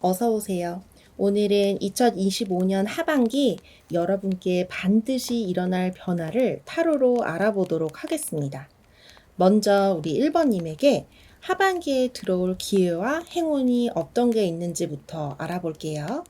어서 오세요. 오늘은 2025년 하반기 여러분께 반드시 일어날 변화를 타로로 알아보도록 하겠습니다. 먼저 우리 1번님에게 하반기에 들어올 기회와 행운이 어떤 게 있는지부터 알아볼게요.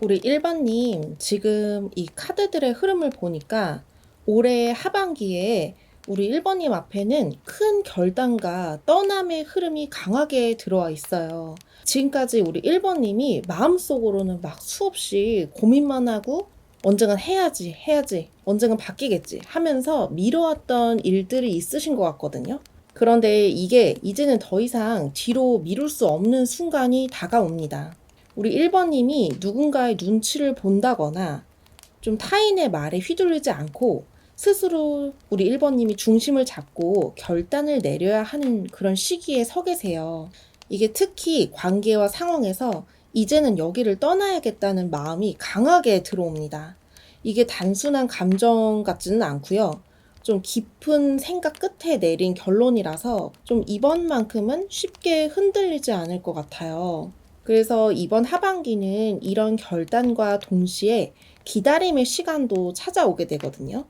우리 1번님, 지금 이 카드들의 흐름을 보니까 올해 하반기에 우리 1번님 앞에는 큰 결단과 떠남의 흐름이 강하게 들어와 있어요. 지금까지 우리 1번님이 마음속으로는 막 수없이 고민만 하고 언젠간 해야지, 언젠간 바뀌겠지 하면서 미뤄왔던 일들이 있으신 것 같거든요. 그런데 이게 이제는 더 이상 뒤로 미룰 수 없는 순간이 다가옵니다. 우리 1번님이 누군가의 눈치를 본다거나 좀 타인의 말에 휘둘리지 않고 스스로 우리 1번님이 중심을 잡고 결단을 내려야 하는 그런 시기에 서 계세요. 이게 특히 관계와 상황에서 이제는 여기를 떠나야겠다는 마음이 강하게 들어옵니다. 이게 단순한 감정 같지는 않고요. 좀 깊은 생각 끝에 내린 결론이라서 좀 이번만큼은 쉽게 흔들리지 않을 것 같아요. 그래서 이번 하반기는 이런 결단과 동시에 기다림의 시간도 찾아오게 되거든요.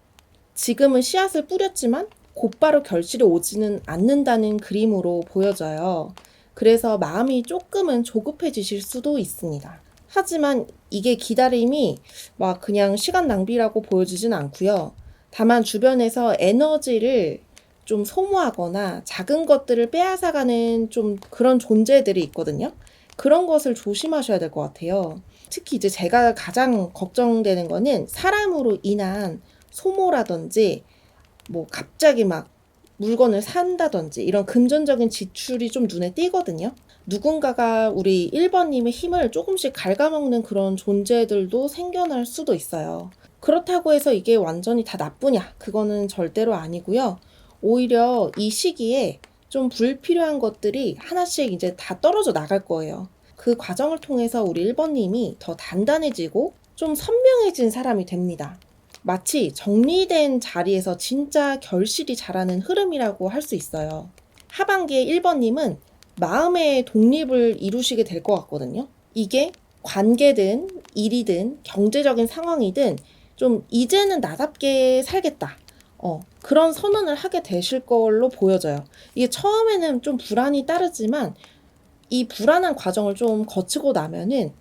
지금은 씨앗을 뿌렸지만 곧바로 결실이 오지는 않는다는 그림으로 보여져요. 그래서 마음이 조금은 조급해지실 수도 있습니다. 하지만 이게 기다림이 막 그냥 시간 낭비라고 보여지진 않고요. 다만 주변에서 에너지를 좀 소모하거나 작은 것들을 빼앗아가는 좀 그런 존재들이 있거든요. 그런 것을 조심하셔야 될 것 같아요. 특히 이제 제가 가장 걱정되는 거는 사람으로 인한 소모라든지 뭐 갑자기 막 물건을 산다든지 이런 금전적인 지출이 좀 눈에 띄거든요. 누군가가 우리 1번님의 힘을 조금씩 갉아먹는 그런 존재들도 생겨날 수도 있어요. 그렇다고 해서 이게 완전히 다 나쁘냐? 그거는 절대로 아니고요. 오히려 이 시기에 좀 불필요한 것들이 하나씩 이제 다 떨어져 나갈 거예요. 그 과정을 통해서 우리 1번님이 더 단단해지고 좀 선명해진 사람이 됩니다. 마치 정리된 자리에서 진짜 결실이 자라는 흐름이라고 할 수 있어요. 하반기에 1번님은 마음의 독립을 이루시게 될 것 같거든요. 이게 관계든 일이든 경제적인 상황이든 좀 이제는 나답게 살겠다. 그런 선언을 하게 되실 걸로 보여져요. 이게 처음에는 좀 불안이 따르지만 이 불안한 과정을 좀 거치고 나면은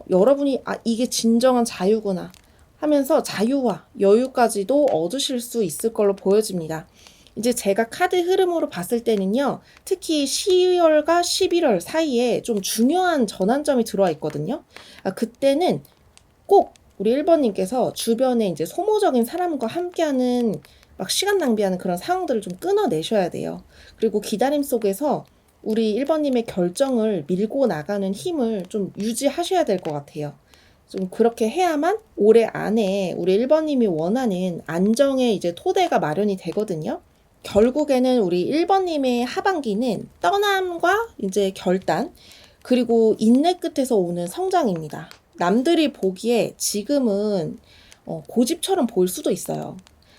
여러분이 이게 진정한 자유구나 하면서 자유와 여유까지도 얻으실 수 있을 걸로 보여집니다. 이제 제가 카드 흐름으로 봤을 때는요, 특히 10월과 11월 사이에 좀 중요한 전환점이 들어와 있거든요. 그때는 꼭 우리 1번님께서 주변에 이제 소모적인 사람과 함께하는 막 시간 낭비하는 그런 상황들을 좀 끊어내셔야 돼요. 그리고 기다림 속에서 우리 1번님의 결정을 밀고 나가는 힘을 좀 유지하셔야 될 것 같아요. 좀 그렇게 해야만 올해 안에 우리 1번님이 원하는 안정의 이제 토대가 마련이 되거든요. 결국에는 우리 1번님의 하반기는 떠남과 이제 결단, 그리고 인내 끝에서 오는 성장입니다. 남들이 보기에 지금은 고집처럼 보일 수도 있어요.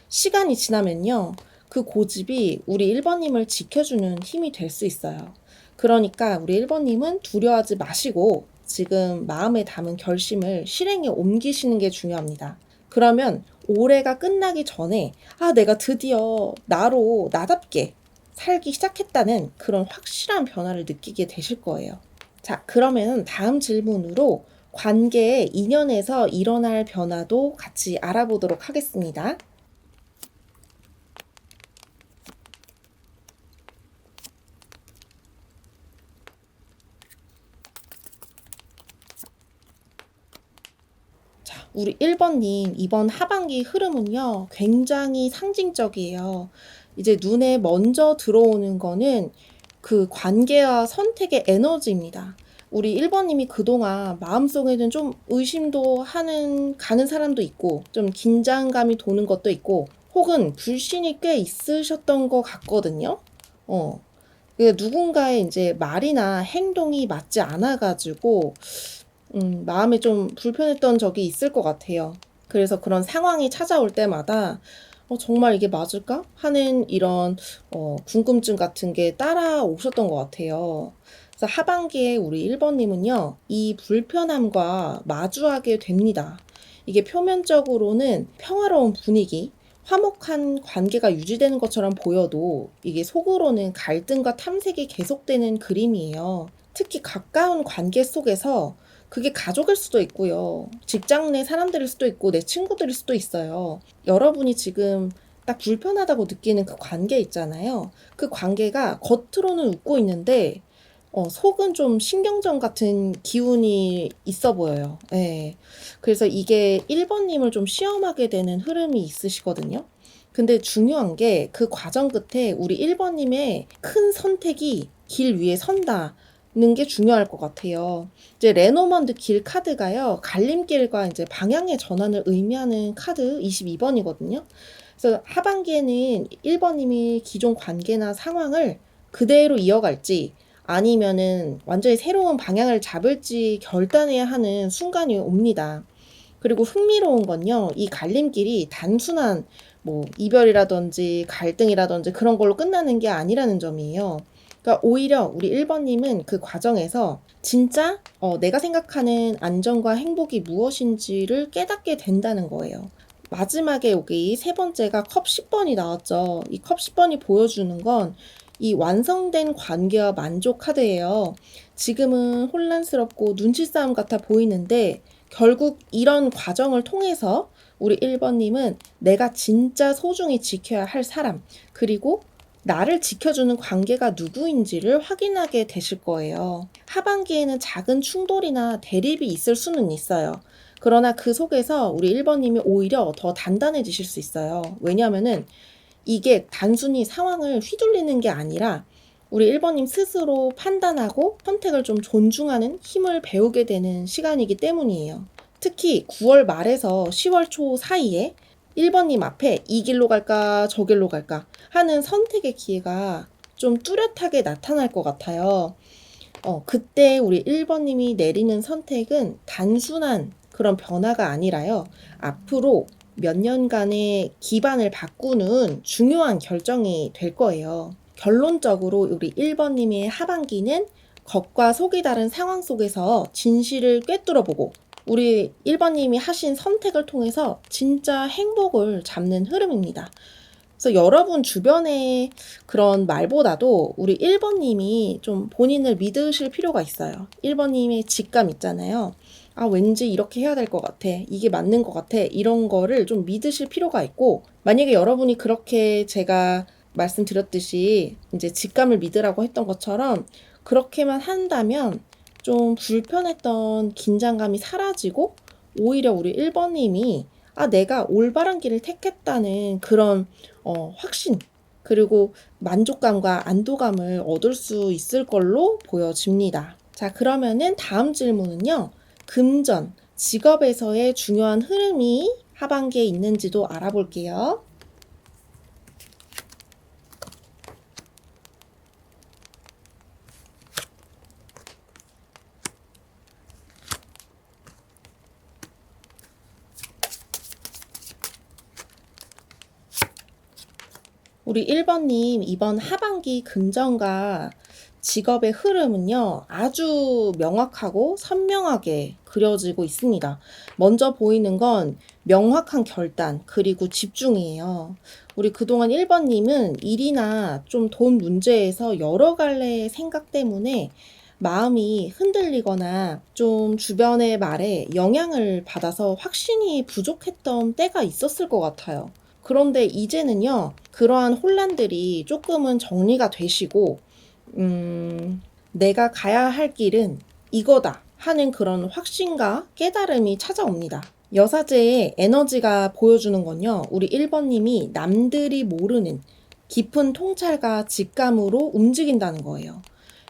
시간이 지나면요, 그 고집이 우리 1번님을 지켜주는 힘이 될 수 있어요. 그러니까 우리 1번님은 두려워하지 마시고 지금 마음에 담은 결심을 실행에 옮기시는 게 중요합니다. 그러면 올해가 끝나기 전에 내가 드디어 나로 나답게 살기 시작했다는 그런 확실한 변화를 느끼게 되실 거예요. 자, 그러면 다음 질문으로 관계의 인연에서 일어날 변화도 같이 알아보도록 하겠습니다. 자, 우리 1번님, 이번 하반기 흐름은요, 굉장히 상징적이에요. 이제 눈에 먼저 들어오는 거는 그 관계와 선택의 에너지입니다. 우리 1번님이 그동안 마음속에는 좀 의심도 가는 사람도 있고, 좀 긴장감이 도는 것도 있고, 혹은 불신이 꽤 있으셨던 것 같거든요. 어. 누군가의 이제 말이나 행동이 맞지 않아가지고 마음이 좀 불편했던 적이 있을 것 같아요. 그래서 그런 상황이 찾아올 때마다 정말 이게 맞을까? 하는 이런 궁금증 같은 게 따라오셨던 것 같아요. 그래서 하반기에 우리 1번님은요, 이 불편함과 마주하게 됩니다. 이게 표면적으로는 평화로운 분위기, 화목한 관계가 유지되는 것처럼 보여도 이게 속으로는 갈등과 탐색이 계속되는 그림이에요. 특히 가까운 관계 속에서 그게 가족일 수도 있고요. 직장 내 사람들일 수도 있고 내 친구들일 수도 있어요. 여러분이 지금 딱 불편하다고 느끼는 그 관계 있잖아요. 그 관계가 겉으로는 웃고 있는데 속은 좀 신경전 같은 기운이 있어 보여요. 예. 그래서 이게 1번님을 좀 시험하게 되는 흐름이 있으시거든요. 근데 중요한 게 그 과정 끝에 우리 1번님의 큰 선택이 길 위에 선다는 게 중요할 것 같아요. 이제 레노먼드 길 카드가요, 갈림길과 이제 방향의 전환을 의미하는 카드 22번이거든요. 그래서 하반기에는 1번님이 기존 관계나 상황을 그대로 이어갈지 아니면은 완전히 새로운 방향을 잡을지 결단해야 하는 순간이 옵니다. 그리고 흥미로운 건요, 이 갈림길이 단순한 뭐 이별이라든지 갈등이라든지 그런 걸로 끝나는 게 아니라는 점이에요. 그러니까 오히려 우리 1번님은 그 과정에서 진짜 내가 생각하는 안정과 행복이 무엇인지를 깨닫게 된다는 거예요. 마지막에 여기 세 번째가 컵 10번이 나왔죠. 이 컵 10번이 보여주는 건 이 완성된 관계와 만족 카드예요. 지금은 혼란스럽고 눈치 싸움 같아 보이는데 결국 이런 과정을 통해서 우리 1번님은 내가 진짜 소중히 지켜야 할 사람, 그리고 나를 지켜주는 관계가 누구인지를 확인하게 되실 거예요. 하반기에는 작은 충돌이나 대립이 있을 수는 있어요. 그러나 그 속에서 우리 1번님이 오히려 더 단단해지실 수 있어요. 왜냐하면은 이게 단순히 상황을 휘둘리는 게 아니라 우리 1번님 스스로 판단하고 선택을 좀 존중하는 힘을 배우게 되는 시간이기 때문이에요. 특히 9월 말에서 10월 초 사이에 1번님 앞에 이 길로 갈까 저 길로 갈까 하는 선택의 기회가 좀 뚜렷하게 나타날 것 같아요. 그때 우리 1번님이 내리는 선택은 단순한 그런 변화가 아니라요. 앞으로 몇 년간의 기반을 바꾸는 중요한 결정이 될 거예요. 결론적으로 우리 1번님의 하반기는 겉과 속이 다른 상황 속에서 진실을 꿰뚫어보고 우리 1번님이 하신 선택을 통해서 진짜 행복을 잡는 흐름입니다. 그래서 여러분 주변의 그런 말보다도 우리 1번님이 좀 본인을 믿으실 필요가 있어요. 1번님의 직감 있잖아요. 아, 왠지 이렇게 해야 될 것 같아. 이게 맞는 것 같아. 이런 거를 좀 믿으실 필요가 있고, 만약에 여러분이 그렇게 제가 말씀드렸듯이 이제 직감을 믿으라고 했던 것처럼 그렇게만 한다면 좀 불편했던 긴장감이 사라지고 오히려 우리 1번님이 내가 올바른 길을 택했다는 그런 확신, 그리고 만족감과 안도감을 얻을 수 있을 걸로 보여집니다. 자, 그러면은 다음 질문은요. 금전, 직업에서의 중요한 흐름이 하반기에 있는지도 알아볼게요. 우리 1번님, 이번 하반기 금전과 직업의 흐름은요, 아주 명확하고 선명하게 그려지고 있습니다. 먼저 보이는 건 명확한 결단, 그리고 집중이에요. 우리 그동안 1번님은 일이나 좀 돈 문제에서 여러 갈래의 생각 때문에 마음이 흔들리거나 좀 주변의 말에 영향을 받아서 확신이 부족했던 때가 있었을 것 같아요. 그런데 이제는요, 그러한 혼란들이 조금은 정리가 되시고, 내가 가야 할 길은 이거다 하는 그런 확신과 깨달음이 찾아옵니다. 여사제의 에너지가 보여주는 건요, 우리 1번님이 남들이 모르는 깊은 통찰과 직감으로 움직인다는 거예요.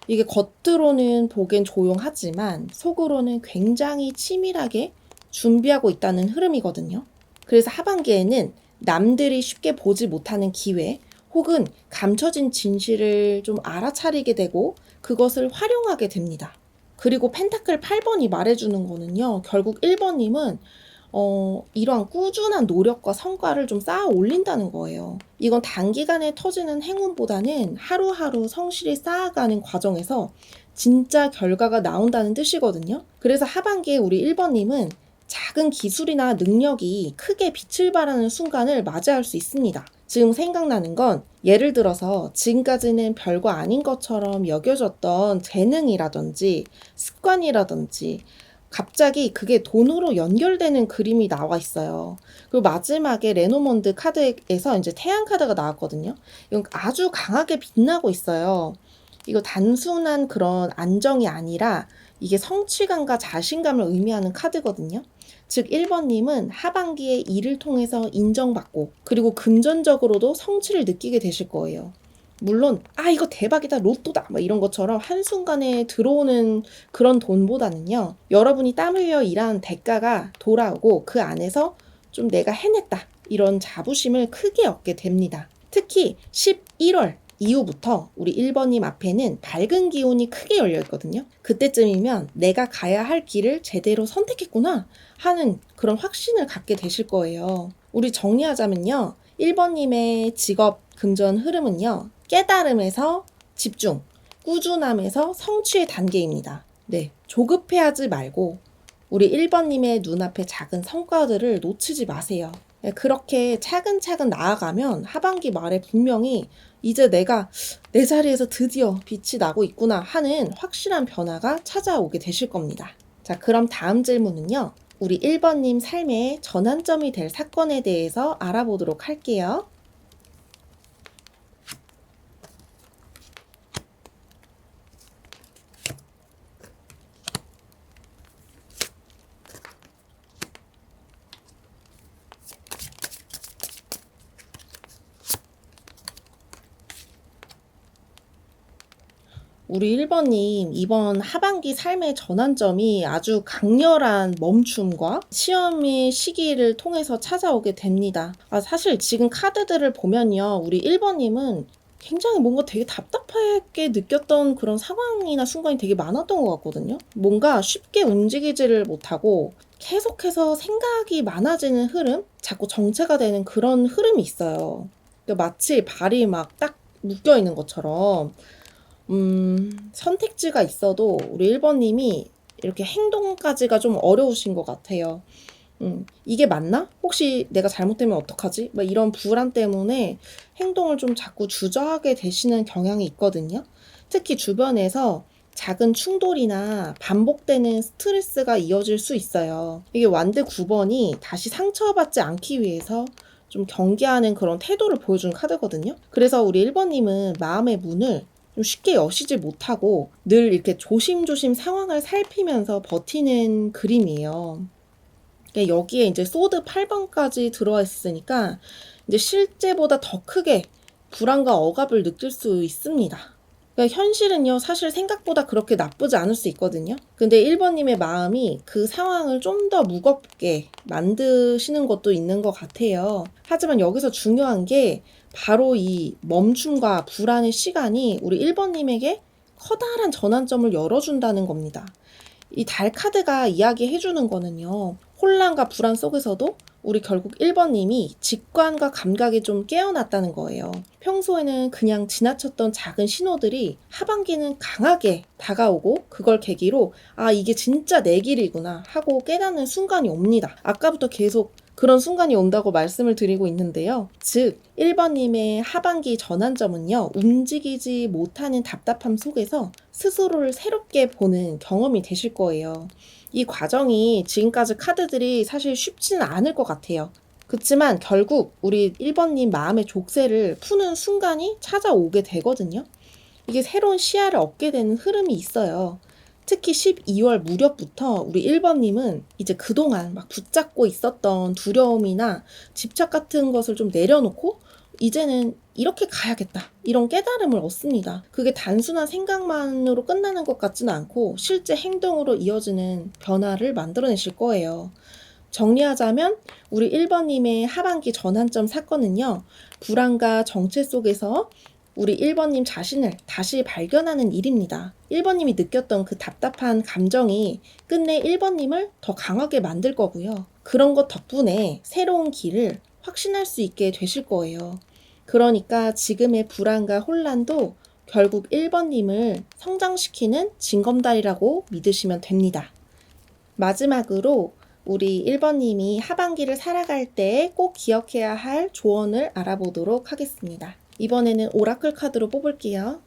이게 겉으로는 보기엔 조용하지만 속으로는 굉장히 치밀하게 준비하고 있다는 흐름이거든요. 그래서 하반기에는 남들이 쉽게 보지 못하는 기회 혹은 감춰진 진실을 좀 알아차리게 되고 그것을 활용하게 됩니다. 그리고 펜타클 8번이 말해주는 거는요, 결국 1번님은 이러한 꾸준한 노력과 성과를 좀 쌓아 올린다는 거예요. 이건 단기간에 터지는 행운보다는 하루하루 성실히 쌓아가는 과정에서 진짜 결과가 나온다는 뜻이거든요. 그래서 하반기에 우리 1번님은 작은 기술이나 능력이 크게 빛을 발하는 순간을 맞이할 수 있습니다. 지금 생각나는 건 예를 들어서 지금까지는 별거 아닌 것처럼 여겨졌던 재능이라든지 습관이라든지 갑자기 그게 돈으로 연결되는 그림이 나와 있어요. 그리고 마지막에 레노먼드 카드에서 이제 태양 카드가 나왔거든요. 이건 아주 강하게 빛나고 있어요. 이거 단순한 그런 안정이 아니라 이게 성취감과 자신감을 의미하는 카드거든요. 즉 1번님은 하반기에 일을 통해서 인정받고 그리고 금전적으로도 성취를 느끼게 되실 거예요. 물론 이거 대박이다, 로또다 막 이런 것처럼 한순간에 들어오는 그런 돈보다는요, 여러분이 땀 흘려 일한 대가가 돌아오고 그 안에서 좀 내가 해냈다 이런 자부심을 크게 얻게 됩니다. 특히 11월 이후부터 우리 1번님 앞에는 밝은 기운이 크게 열려 있거든요. 그때쯤이면 내가 가야 할 길을 제대로 선택했구나 하는 그런 확신을 갖게 되실 거예요. 우리 정리하자면요, 1번님의 직업 금전 흐름은요, 깨달음에서 집중, 꾸준함에서 성취의 단계입니다. 네, 조급해하지 말고 우리 1번님의 눈앞에 작은 성과들을 놓치지 마세요. 네, 그렇게 차근차근 나아가면 하반기 말에 분명히 이제 내가 내 자리에서 드디어 빛이 나고 있구나 하는 확실한 변화가 찾아오게 되실 겁니다. 자, 그럼 다음 질문은요, 우리 1번님 삶의 전환점이 될 사건에 대해서 알아보도록 할게요. 우리 1번님, 이번 하반기 삶의 전환점이 아주 강렬한 멈춤과 시험의 시기를 통해서 찾아오게 됩니다. 사실 지금 카드들을 보면요, 우리 1번님은 굉장히 뭔가 되게 답답하게 느꼈던 그런 상황이나 순간이 되게 많았던 것 같거든요. 뭔가 쉽게 움직이지를 못하고 계속해서 생각이 많아지는 흐름? 자꾸 정체가 되는 그런 흐름이 있어요. 마치 발이 막 딱 묶여 있는 것처럼 선택지가 있어도 우리 1번님이 이렇게 행동까지가 좀 어려우신 것 같아요. 이게 맞나? 혹시 내가 잘못되면 어떡하지? 막 이런 불안 때문에 행동을 좀 자꾸 주저하게 되시는 경향이 있거든요. 특히 주변에서 작은 충돌이나 반복되는 스트레스가 이어질 수 있어요. 이게 완드 9번이 다시 상처받지 않기 위해서 좀 경계하는 그런 태도를 보여준 카드거든요. 그래서 우리 1번님은 마음의 문을 좀 쉽게 여시지 못하고 늘 이렇게 조심조심 상황을 살피면서 버티는 그림이에요. 여기에 이제 소드 8번까지 들어와 있으니까 이제 실제보다 더 크게 불안과 억압을 느낄 수 있습니다. 그러니까 현실은요, 사실 생각보다 그렇게 나쁘지 않을 수 있거든요. 근데 1번님의 마음이 그 상황을 좀 더 무겁게 만드시는 것도 있는 것 같아요. 하지만 여기서 중요한 게 바로 이 멈춤과 불안의 시간이 우리 1번님에게 커다란 전환점을 열어준다는 겁니다. 이 달 카드가 이야기해주는 거는요, 혼란과 불안 속에서도 우리 결국 1번님이 직관과 감각이 좀 깨어났다는 거예요. 평소에는 그냥 지나쳤던 작은 신호들이 하반기는 강하게 다가오고 그걸 계기로 이게 진짜 내 길이구나 하고 깨닫는 순간이 옵니다. 아까부터 계속 그런 순간이 온다고 말씀을 드리고 있는데요. 즉 1번님의 하반기 전환점은요, 움직이지 못하는 답답함 속에서 스스로를 새롭게 보는 경험이 되실 거예요. 이 과정이 지금까지 카드들이 사실 쉽지는 않을 것 같아요. 그렇지만 결국 우리 1번님 마음의 족쇄를 푸는 순간이 찾아오게 되거든요. 이게 새로운 시야를 얻게 되는 흐름이 있어요. 특히 12월 무렵부터 우리 1번님은 이제 그동안 막 붙잡고 있었던 두려움이나 집착 같은 것을 좀 내려놓고 이제는 이렇게 가야겠다, 이런 깨달음을 얻습니다. 그게 단순한 생각만으로 끝나는 것 같지는 않고 실제 행동으로 이어지는 변화를 만들어내실 거예요. 정리하자면 우리 1번님의 하반기 전환점 사건은요, 불안과 정체 속에서 우리 1번님 자신을 다시 발견하는 일입니다. 1번님이 느꼈던 그 답답한 감정이 끝내 1번님을 더 강하게 만들 거고요. 그런 것 덕분에 새로운 길을 확신할 수 있게 되실 거예요. 그러니까 지금의 불안과 혼란도 결국 1번님을 성장시키는 징검다리라고 믿으시면 됩니다. 마지막으로 우리 1번님이 하반기를 살아갈 때 꼭 기억해야 할 조언을 알아보도록 하겠습니다. 이번에는 오라클 카드로 뽑을게요.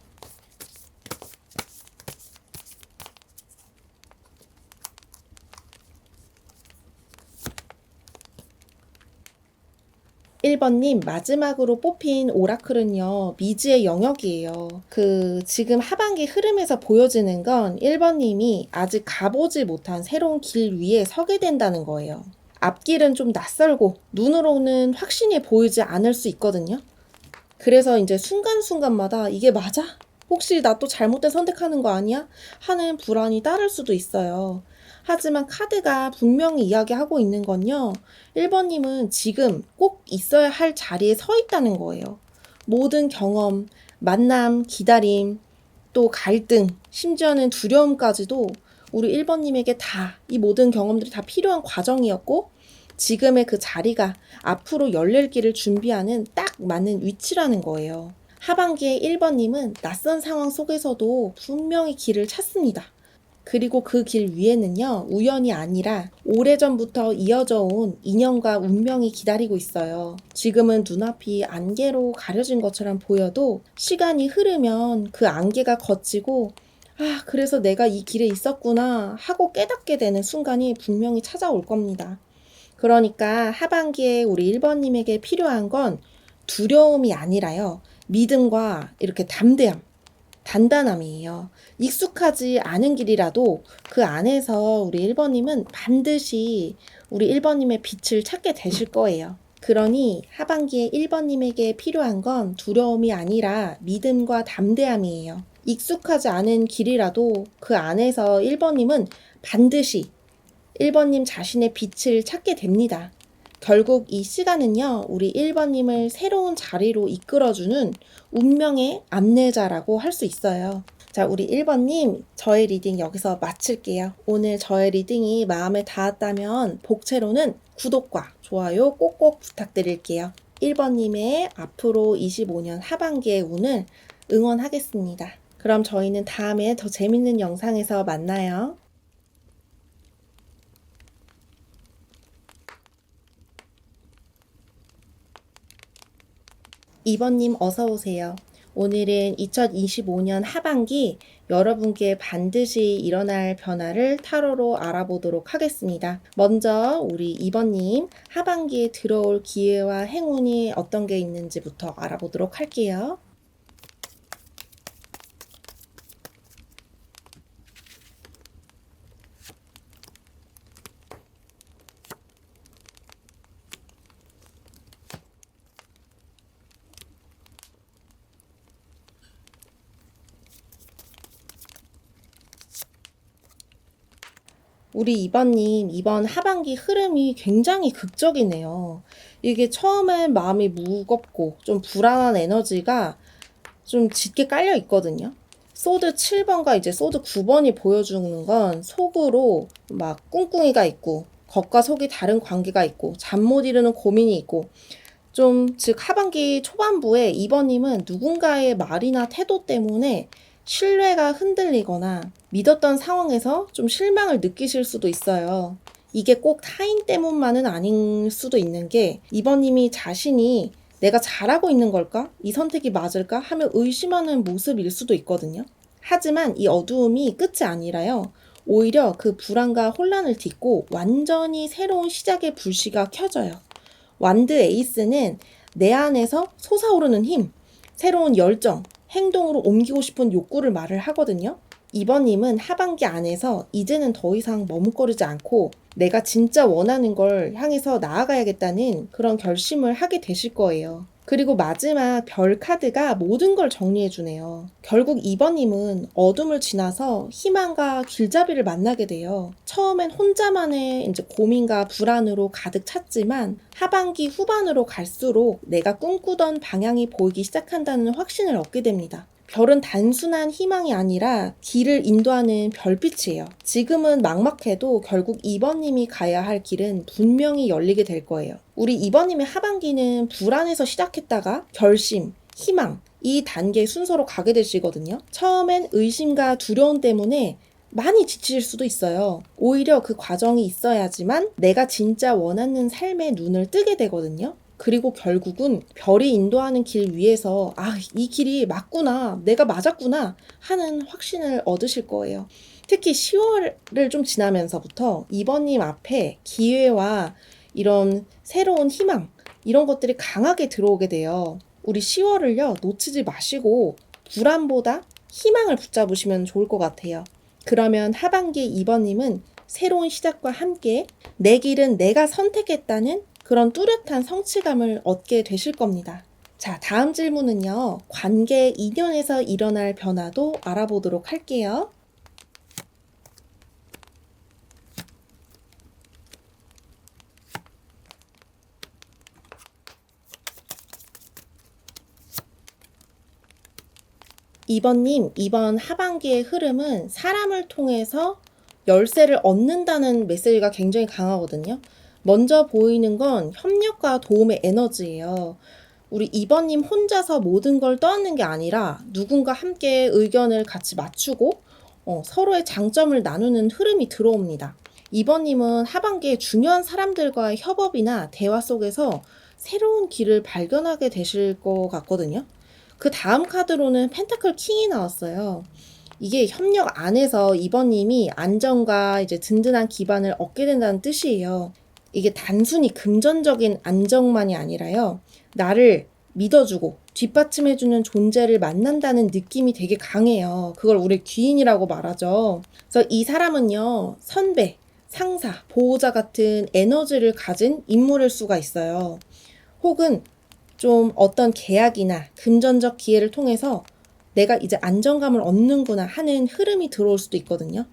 1번님 마지막으로 뽑힌 오라클은요, 미지의 영역이에요. 지금 하반기 흐름에서 보여지는 건 1번님이 아직 가보지 못한 새로운 길 위에 서게 된다는 거예요. 앞길은 좀 낯설고 눈으로는 확신이 보이지 않을 수 있거든요. 그래서 이제 순간순간마다 이게 맞아? 혹시 나 또 잘못된 선택하는 거 아니야? 하는 불안이 따를 수도 있어요. 하지만 카드가 분명히 이야기하고 있는 건요, 1번님은 지금 꼭 있어야 할 자리에 서 있다는 거예요. 모든 경험, 만남, 기다림, 또 갈등, 심지어는 두려움까지도 우리 1번님에게 다, 이 모든 경험들이 다 필요한 과정이었고, 지금의 그 자리가 앞으로 열릴 길을 준비하는 딱 맞는 위치라는 거예요. 하반기에 1번님은 낯선 상황 속에서도 분명히 길을 찾습니다. 그리고 그 길 위에는요, 우연이 아니라 오래전부터 이어져 온 인연과 운명이 기다리고 있어요. 지금은 눈앞이 안개로 가려진 것처럼 보여도 시간이 흐르면 그 안개가 걷히고, 아, 그래서 내가 이 길에 있었구나 하고 깨닫게 되는 순간이 분명히 찾아올 겁니다. 그러니까 하반기에 우리 1번님에게 필요한 건 두려움이 아니라요, 믿음과 이렇게 담대함, 단단함이에요. 익숙하지 않은 길이라도 그 안에서 우리 1번님은 반드시 우리 1번님의 빛을 찾게 되실 거예요. 그러니 하반기에 1번님에게 필요한 건 두려움이 아니라 믿음과 담대함이에요. 익숙하지 않은 길이라도 그 안에서 1번님은 반드시 1번님 자신의 빛을 찾게 됩니다. 결국 이 시간은요, 우리 1번님을 새로운 자리로 이끌어주는 운명의 안내자라고 할 수 있어요. 자, 우리 1번님, 저의 리딩 여기서 마칠게요. 오늘 저의 리딩이 마음에 닿았다면 복채로는 구독과 좋아요 꼭꼭 부탁드릴게요. 1번님의 앞으로 25년 하반기의 운을 응원하겠습니다. 그럼 저희는 다음에 더 재밌는 영상에서 만나요. 2번님 어서오세요. 오늘은 2025년 하반기 여러분께 반드시 일어날 변화를 타로로 알아보도록 하겠습니다. 먼저 우리 2번님 하반기에 들어올 기회와 행운이 어떤 게 있는지부터 알아보도록 할게요. 우리 2번님, 이번 하반기 흐름이 굉장히 극적이네요. 이게 처음엔 마음이 무겁고 좀 불안한 에너지가 좀 짙게 깔려 있거든요. 소드 7번과 이제 소드 9번이 보여주는 건 속으로 막 꿍꿍이가 있고, 겉과 속이 다른 관계가 있고, 잠 못 이루는 고민이 있고, 즉 하반기 초반부에 2번님은 누군가의 말이나 태도 때문에 신뢰가 흔들리거나 믿었던 상황에서 좀 실망을 느끼실 수도 있어요. 이게 꼭 타인 때문만은 아닐 수도 있는 게 2번님이 자신이 내가 잘하고 있는 걸까? 이 선택이 맞을까? 하며 의심하는 모습일 수도 있거든요. 하지만 이 어두움이 끝이 아니라요, 오히려 그 불안과 혼란을 딛고 완전히 새로운 시작의 불씨가 켜져요. 완드 에이스는 내 안에서 솟아오르는 힘, 새로운 열정, 행동으로 옮기고 싶은 욕구를 말을 하거든요. 2번님은 하반기 안에서 이제는 더 이상 머뭇거리지 않고 내가 진짜 원하는 걸 향해서 나아가야겠다는 그런 결심을 하게 되실 거예요. 그리고 마지막 별 카드가 모든 걸 정리해 주네요. 결국 2번님은 어둠을 지나서 희망과 길잡이를 만나게 돼요. 처음엔 혼자만의 이제 고민과 불안으로 가득 찼지만 하반기 후반으로 갈수록 내가 꿈꾸던 방향이 보이기 시작한다는 확신을 얻게 됩니다. 별은 단순한 희망이 아니라 길을 인도하는 별빛이에요. 지금은 막막해도 결국 2번님이 가야 할 길은 분명히 열리게 될 거예요. 우리 2번님의 하반기는 불안에서 시작했다가 결심, 희망, 이 단계 순서로 가게 되시거든요. 처음엔 의심과 두려움 때문에 많이 지칠 수도 있어요. 오히려 그 과정이 있어야지만 내가 진짜 원하는 삶의 눈을 뜨게 되거든요. 그리고 결국은 별이 인도하는 길 위에서 이 길이 맞구나, 내가 맞았구나 하는 확신을 얻으실 거예요. 특히 10월을 좀 지나면서부터 2번님 앞에 기회와 이런 새로운 희망, 이런 것들이 강하게 들어오게 돼요. 우리 10월을요, 놓치지 마시고 불안보다 희망을 붙잡으시면 좋을 것 같아요. 그러면 하반기 2번님은 새로운 시작과 함께 내 길은 내가 선택했다는 그런 뚜렷한 성취감을 얻게 되실 겁니다. 자, 다음 질문은요. 관계 인연에서 일어날 변화도 알아보도록 할게요. 이번님, 이번 하반기의 흐름은 사람을 통해서 열쇠를 얻는다는 메시지가 굉장히 강하거든요. 먼저 보이는 건 협력과 도움의 에너지예요. 우리 2번님 혼자서 모든 걸 떠안는 게 아니라 누군가 함께 의견을 같이 맞추고 서로의 장점을 나누는 흐름이 들어옵니다. 2번님은 하반기에 중요한 사람들과의 협업이나 대화 속에서 새로운 길을 발견하게 되실 것 같거든요. 그 다음 카드로는 펜타클 킹이 나왔어요. 이게 협력 안에서 2번님이 안정과 이제 든든한 기반을 얻게 된다는 뜻이에요. 이게 단순히 금전적인 안정만이 아니라요. 나를 믿어주고 뒷받침해주는 존재를 만난다는 느낌이 되게 강해요. 그걸 우리 귀인이라고 말하죠. 그래서 이 사람은요, 선배, 상사, 보호자 같은 에너지를 가진 인물일 수가 있어요. 혹은 좀 어떤 계약이나 금전적 기회를 통해서 내가 이제 안정감을 얻는구나 하는 흐름이 들어올 수도 있거든요.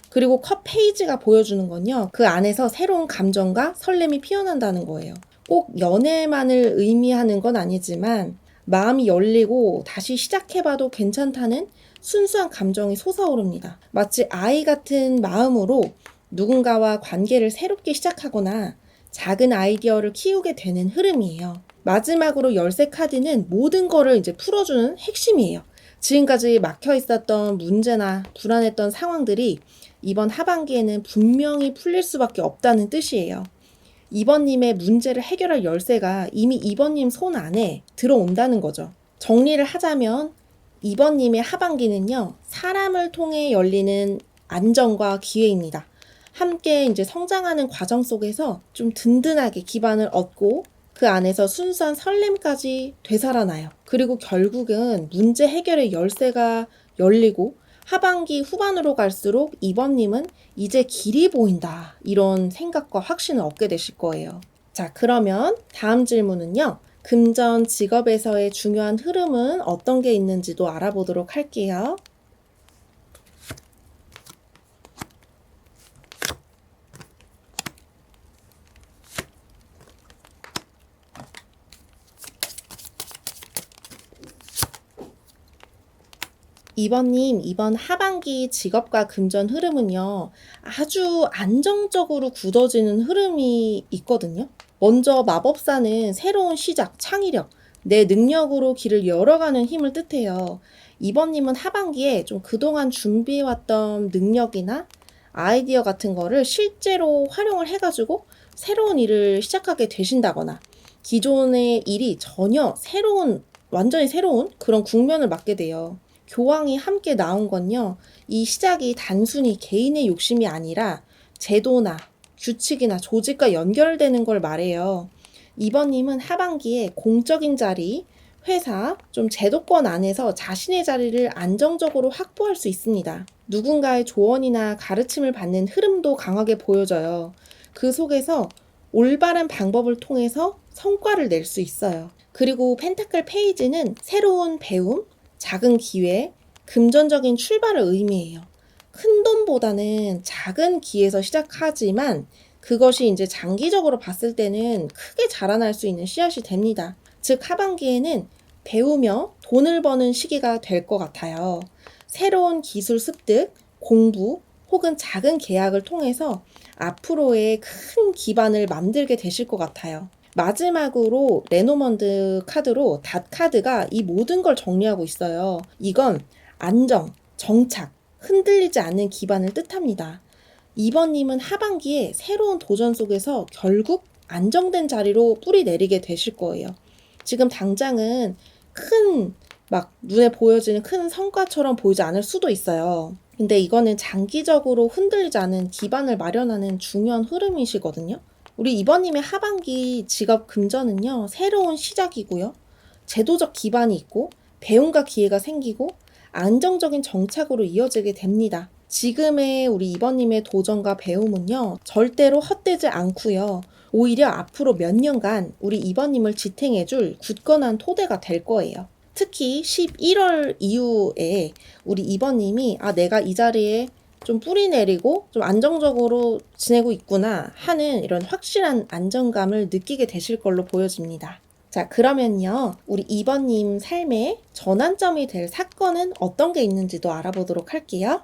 그리고 컵 페이지가 보여주는 건요. 그 안에서 새로운 감정과 설렘이 피어난다는 거예요. 꼭 연애만을 의미하는 건 아니지만 마음이 열리고 다시 시작해봐도 괜찮다는 순수한 감정이 솟아오릅니다. 마치 아이 같은 마음으로 누군가와 관계를 새롭게 시작하거나 작은 아이디어를 키우게 되는 흐름이에요. 마지막으로 열쇠 카드는 모든 거를 이제 풀어주는 핵심이에요. 지금까지 막혀 있었던 문제나 불안했던 상황들이 이번 하반기에는 분명히 풀릴 수밖에 없다는 뜻이에요. 2번님의 문제를 해결할 열쇠가 이미 2번님 손 안에 들어온다는 거죠. 정리를 하자면 2번님의 하반기는요, 사람을 통해 열리는 안정과 기회입니다. 함께 이제 성장하는 과정 속에서 좀 든든하게 기반을 얻고 그 안에서 순수한 설렘까지 되살아나요. 그리고 결국은 문제 해결의 열쇠가 열리고 하반기 후반으로 갈수록 2번님은 이제 길이 보인다. 이런 생각과 확신을 얻게 되실 거예요. 자, 그러면 다음 질문은요. 금전 직업에서의 중요한 흐름은 어떤 게 있는지도 알아보도록 할게요. 이번님, 이번 하반기 직업과 금전 흐름은요, 아주 안정적으로 굳어지는 흐름이 있거든요. 먼저 마법사는 새로운 시작, 창의력, 내 능력으로 길을 열어가는 힘을 뜻해요. 이번님은 하반기에 좀 그동안 준비해왔던 능력이나 아이디어 같은 거를 실제로 활용을 해가지고 새로운 일을 시작하게 되신다거나 기존의 일이 완전히 새로운 그런 국면을 맞게 돼요. 교황이 함께 나온 건요, 이 시작이 단순히 개인의 욕심이 아니라 제도나 규칙이나 조직과 연결되는 걸 말해요. 이번님은 하반기에 공적인 자리, 회사, 좀 제도권 안에서 자신의 자리를 안정적으로 확보할 수 있습니다. 누군가의 조언이나 가르침을 받는 흐름도 강하게 보여져요. 그 속에서 올바른 방법을 통해서 성과를 낼 수 있어요. 그리고 펜타클 페이지는 새로운 배움, 작은 기회, 금전적인 출발을 의미해요. 큰 돈보다는 작은 기회에서 시작하지만 그것이 이제 장기적으로 봤을 때는 크게 자라날 수 있는 씨앗이 됩니다. 즉, 하반기에는 배우며 돈을 버는 시기가 될 것 같아요. 새로운 기술 습득, 공부, 혹은 작은 계약을 통해서 앞으로의 큰 기반을 만들게 되실 것 같아요. 마지막으로 레노먼드 카드로 닷 카드가 이 모든 걸 정리하고 있어요. 이건 안정, 정착, 흔들리지 않는 기반을 뜻합니다. 2번님은 하반기에 새로운 도전 속에서 결국 안정된 자리로 뿌리 내리게 되실 거예요. 지금 당장은 막 눈에 보여지는 큰 성과처럼 보이지 않을 수도 있어요. 근데 이거는 장기적으로 흔들리지 않은 기반을 마련하는 중요한 흐름이시거든요. 우리 2번님의 하반기 직업 금전은요, 새로운 시작이고요. 제도적 기반이 있고, 배움과 기회가 생기고, 안정적인 정착으로 이어지게 됩니다. 지금의 우리 2번님의 도전과 배움은요, 절대로 헛되지 않고요. 오히려 앞으로 몇 년간 우리 2번님을 지탱해줄 굳건한 토대가 될 거예요. 특히 11월 이후에 우리 2번님이 내가 이 자리에 좀 뿌리 내리고 좀 안정적으로 지내고 있구나 하는 이런 확실한 안정감을 느끼게 되실 걸로 보여집니다. 자, 그러면요, 우리 2번님 삶의 전환점이 될 사건은 어떤 게 있는지도 알아보도록 할게요.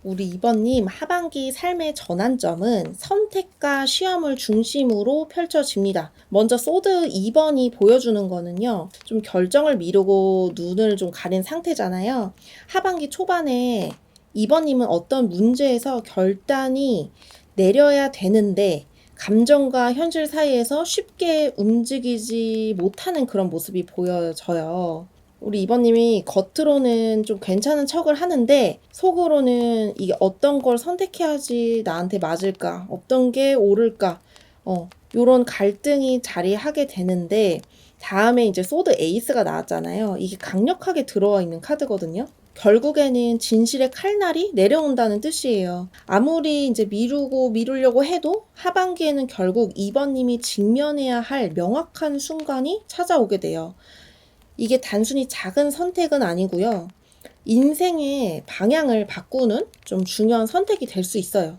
우리 2번님 하반기 삶의 전환점은 선택과 시험을 중심으로 펼쳐집니다. 먼저 소드 2번이 보여주는 거는요, 좀 결정을 미루고 눈을 좀 가린 상태잖아요. 하반기 초반에 2번님은 어떤 문제에서 결단이 내려야 되는데 감정과 현실 사이에서 쉽게 움직이지 못하는 그런 모습이 보여져요. 우리 2번님이 겉으로는 좀 괜찮은 척을 하는데 속으로는 이게 어떤 걸 선택해야지 나한테 맞을까? 어떤 게 옳을까? 요런 갈등이 자리하게 되는데 다음에 이제 소드 에이스가 나왔잖아요. 이게 강력하게 들어와 있는 카드거든요. 결국에는 진실의 칼날이 내려온다는 뜻이에요. 아무리 이제 미루려고 해도 하반기에는 결국 2번님이 직면해야 할 명확한 순간이 찾아오게 돼요. 이게 단순히 작은 선택은 아니고요. 인생의 방향을 바꾸는 좀 중요한 선택이 될 수 있어요.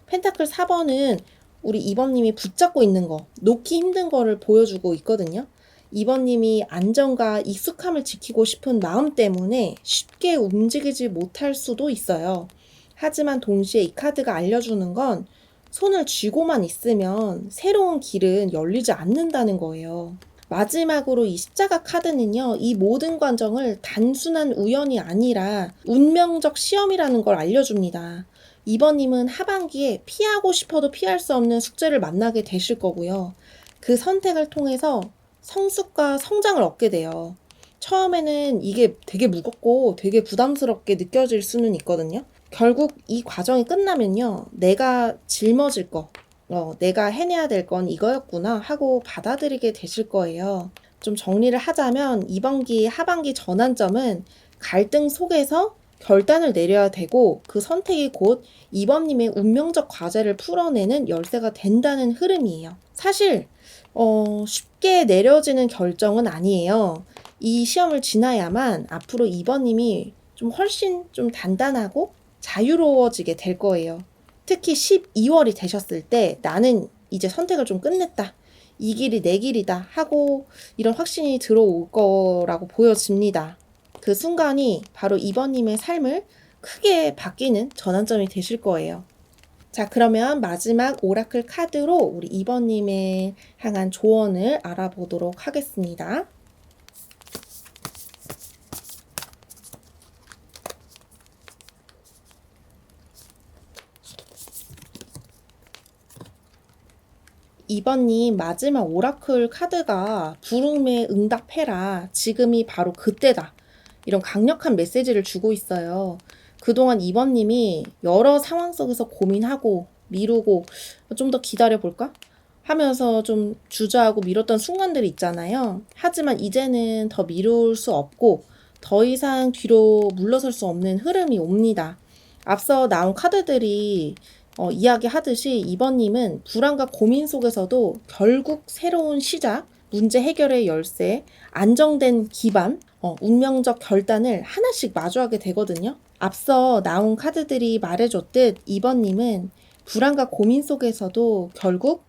펜타클 4번은 우리 2번님이 붙잡고 있는 거, 놓기 힘든 거를 보여주고 있거든요. 2번님이 안정과 익숙함을 지키고 싶은 마음 때문에 쉽게 움직이지 못할 수도 있어요. 하지만 동시에 이 카드가 알려주는 건 손을 쥐고만 있으면 새로운 길은 열리지 않는다는 거예요. 마지막으로 이 십자가 카드는요, 이 모든 과정을 단순한 우연이 아니라 운명적 시험이라는 걸 알려줍니다. 2번님은 하반기에 피하고 싶어도 피할 수 없는 숙제를 만나게 되실 거고요. 그 선택을 통해서 성숙과 성장을 얻게 돼요. 처음에는 이게 되게 무겁고 되게 부담스럽게 느껴질 수는 있거든요. 결국 이 과정이 끝나면요, 내가 짊어질 거, 내가 해내야 될 건 이거였구나 하고 받아들이게 되실 거예요. 좀 정리를 하자면 이번 기 하반기 전환점은 갈등 속에서 결단을 내려야 되고 그 선택이 곧 2번님의 운명적 과제를 풀어내는 열쇠가 된다는 흐름이에요. 사실 쉽게 내려지는 결정은 아니에요. 이 시험을 지나야만 앞으로 2번님이 좀 훨씬 좀 단단하고 자유로워지게 될 거예요. 특히 12월이 되셨을 때 나는 이제 선택을 좀 끝냈다. 이 길이 내 길이다 하고 이런 확신이 들어올 거라고 보여집니다. 그 순간이 바로 2번님의 삶을 크게 바뀌는 전환점이 되실 거예요. 자, 그러면 마지막 오라클 카드로 우리 2번님의 향한 조언을 알아보도록 하겠습니다. 2번님 마지막 오라클 카드가 부름에 응답해라. 지금이 바로 그때다. 이런 강력한 메시지를 주고 있어요. 그동안 2번님이 여러 상황 속에서 고민하고 미루고 좀 더 기다려볼까? 하면서 좀 주저하고 미뤘던 순간들이 있잖아요. 하지만 이제는 더 미룰 수 없고 더 이상 뒤로 물러설 수 없는 흐름이 옵니다. 앞서 나온 카드들이 이야기하듯이 이번님은 불안과 고민 속에서도 결국 새로운 시작, 문제 해결의 열쇠, 안정된 기반, 운명적 결단을 하나씩 마주하게 되거든요. 앞서 나온 카드들이 말해줬듯 이번님은 불안과 고민 속에서도 결국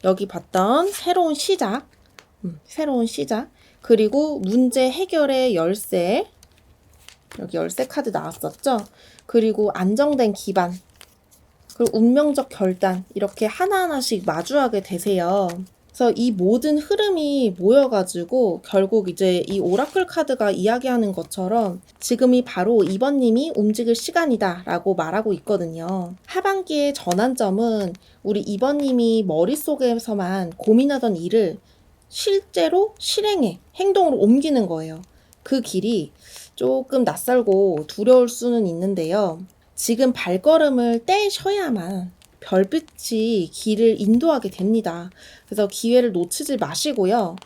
여기 봤던 새로운 시작, 그리고 문제 해결의 열쇠, 여기 열쇠 카드 나왔었죠? 그리고 안정된 기반, 그리고 운명적 결단, 이렇게 하나하나씩 마주하게 되세요. 그래서 이 모든 흐름이 모여가지고 결국 이제 이 오라클 카드가 이야기하는 것처럼 지금이 바로 이번님이 움직일 시간이다 라고 말하고 있거든요. 하반기의 전환점은 우리 이번님이 머릿속에서만 고민하던 일을 실제로 실행에, 행동으로 옮기는 거예요. 그 길이 조금 낯설고 두려울 수는 있는데요. 지금 발걸음을 떼셔야만 별빛이 길을 인도하게 됩니다. 그래서 기회를 놓치지 마시고요.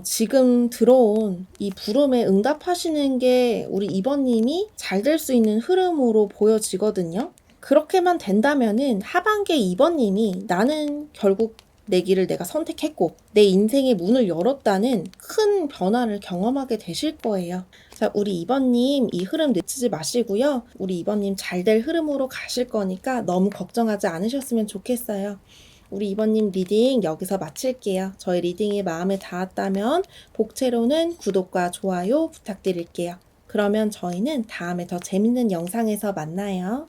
지금 들어온 이 부름에 응답하시는 게 우리 이번님이 잘 될 수 있는 흐름으로 보여지거든요. 그렇게만 된다면은 하반기에 이번님이 나는 결국 내 길을 내가 선택했고 내 인생의 문을 열었다는 큰 변화를 경험하게 되실 거예요. 자, 우리 이번님 이 흐름 놓치지 마시고요. 우리 이번님 잘 될 흐름으로 가실 거니까 너무 걱정하지 않으셨으면 좋겠어요. 우리 이번님 리딩 여기서 마칠게요. 저희 리딩이 마음에 닿았다면 복채로는 구독과 좋아요 부탁드릴게요. 그러면 저희는 다음에 더 재밌는 영상에서 만나요.